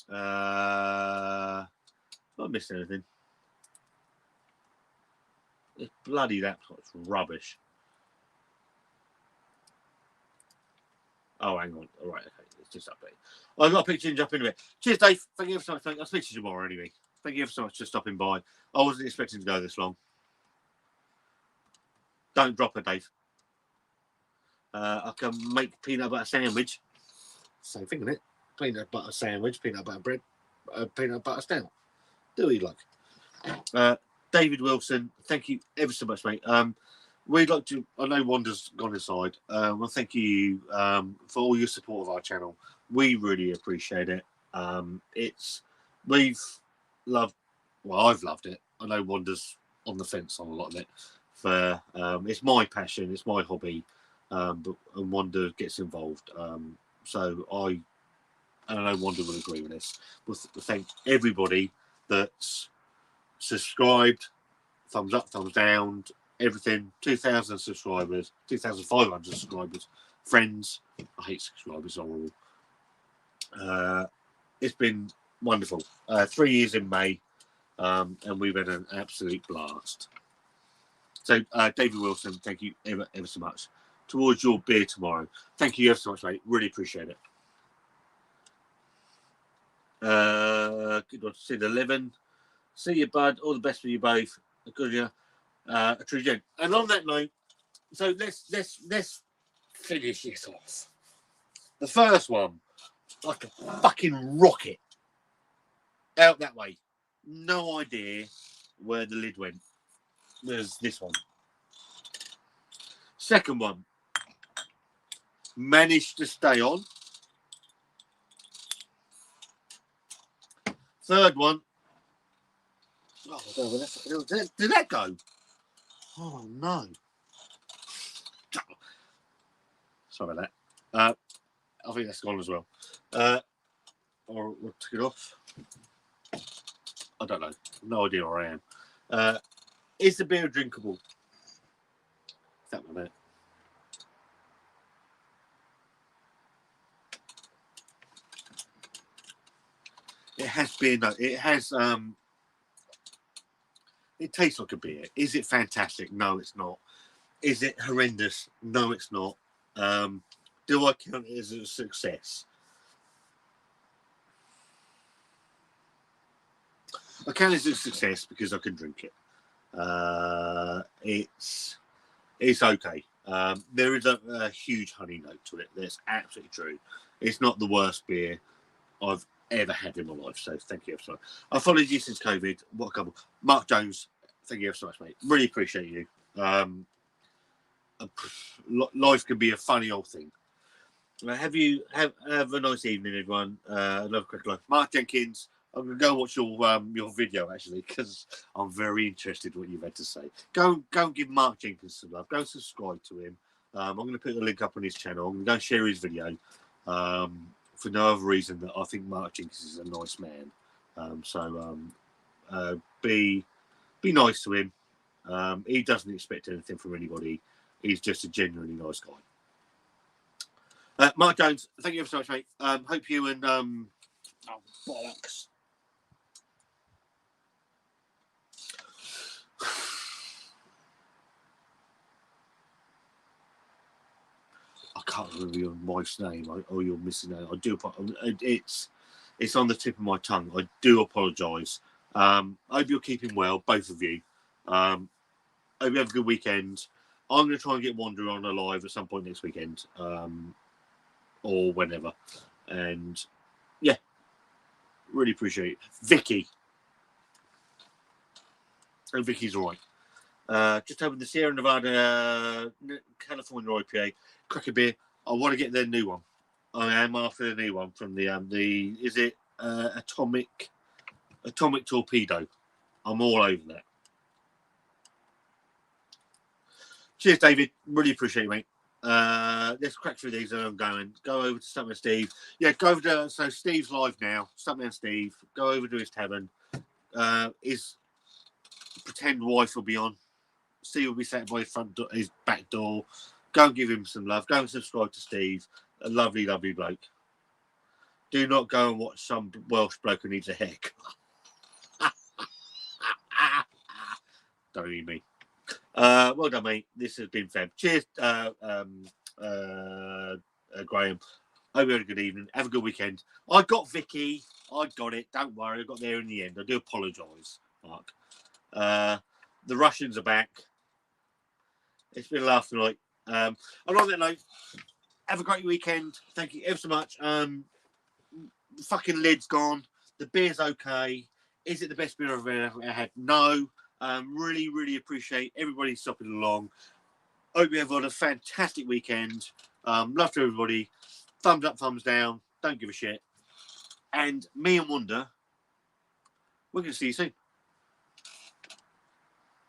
Have I missed anything? It's bloody laptop's rubbish. Oh, hang on. All right, okay. It's just update. I've got a picture up in a bit. Cheers, Dave. Thank you ever so much. I'll speak to you tomorrow anyway. Thank you ever so much for stopping by. I wasn't expecting to go this long. Don't drop her, Dave. I can make peanut butter sandwich. Same thing, isn't it? Peanut butter sandwich, peanut butter bread, peanut butter stout. Do we like? David Wilson, thank you ever so much, mate. We'd like to. I know Wanda's gone inside. Well, thank you for all your support of our channel. We really appreciate it. We've loved. Well, I've loved it. I know Wanda's on the fence on a lot of it. It's my passion. It's my hobby. And Wanda gets involved. So I know Wanda will agree with this. We'll thank everybody that's subscribed, thumbs up, thumbs down, everything. 2,000 subscribers, 2,500 subscribers, friends. I hate subscribers, horrible. It's been wonderful. 3 years in May, and we've had an absolute blast. So, David Wilson, thank you ever so much. Towards your beer tomorrow. Thank you ever so much, mate. Really appreciate it. Good one to see the 11. See you, bud. All the best for you both. Good, yeah. A true gent. And on that note, so let's finish this off. The first one, like a fucking rocket, out that way. No idea where the lid went. There's this one. Second one, managed to stay on. Third one. Oh, did that go? Oh no! Sorry about that. I think that's gone as well. Or we'll take it off. I don't know. No idea where I am. Is the beer drinkable? That one there. It has beer. No, it has. It tastes like a beer. Is it fantastic? No, it's not. Is it horrendous? No, it's not. Do I count it as a success? I count it as a success because I can drink it. It's okay. There is a huge honey note to it. That's absolutely true. It's not the worst beer I've ever had in my life. So thank you so much. I followed you since COVID. What a couple. Mark Jones, thank you so much, mate. Really appreciate you. Life can be a funny old thing. Have a nice evening, everyone. Another quick life. Mark Jenkins. I'm gonna go watch your video actually because I'm very interested in what you've had to say. Go and give Mark Jenkins some love. Go subscribe to him. I'm gonna put the link up on his channel. I'm gonna go and share his video. For no other reason that I think Mark Jenkins is a nice man. Be nice to him. He doesn't expect anything from anybody. He's just a genuinely nice guy. Mark Jones, thank you ever so much, mate. Hope you and bollocks. I can't remember your wife's name or your missing name. I do. It's on the tip of my tongue. I do apologise. I hope you're keeping well, both of you. Hope you have a good weekend. I'm going to try and get Wanda on live at some point next weekend, or whenever. And yeah, really appreciate it. Vicky. And Vicky's all right. Just opened the Sierra Nevada California IPA. Cracker beer. I want to get their new one. I am after the new one from the is it Atomic Torpedo. I'm all over that. Cheers, David. Really appreciate it, mate. Let's crack through these and I'm going. Go over to Stuntman Steve. Yeah, go over to, so Steve's live now. Stuntman Steve. Go over to his tavern. His pretend wife will be on. Steve will be sat by his back door. Go and give him some love. Go and subscribe to Steve. A lovely, lovely bloke. Do not go and watch some Welsh bloke who needs a haircut. Don't eat me. Well done, mate. This has been fab. Cheers, Graham. Hope you had a good evening. Have a good weekend. I got Vicky. I got it. Don't worry. I got there in the end. I do apologise, Mark. The Russians are back. It's been a laugh tonight. And on that note, have a great weekend. Thank you ever so much. The fucking lid's gone. The beer's okay. Is it the best beer I've ever had? No. Really, really appreciate everybody stopping along. Hope you have had a fantastic weekend. Love to everybody. Thumbs up, thumbs down. Don't give a shit. And me and Wanda, we're going to see you soon.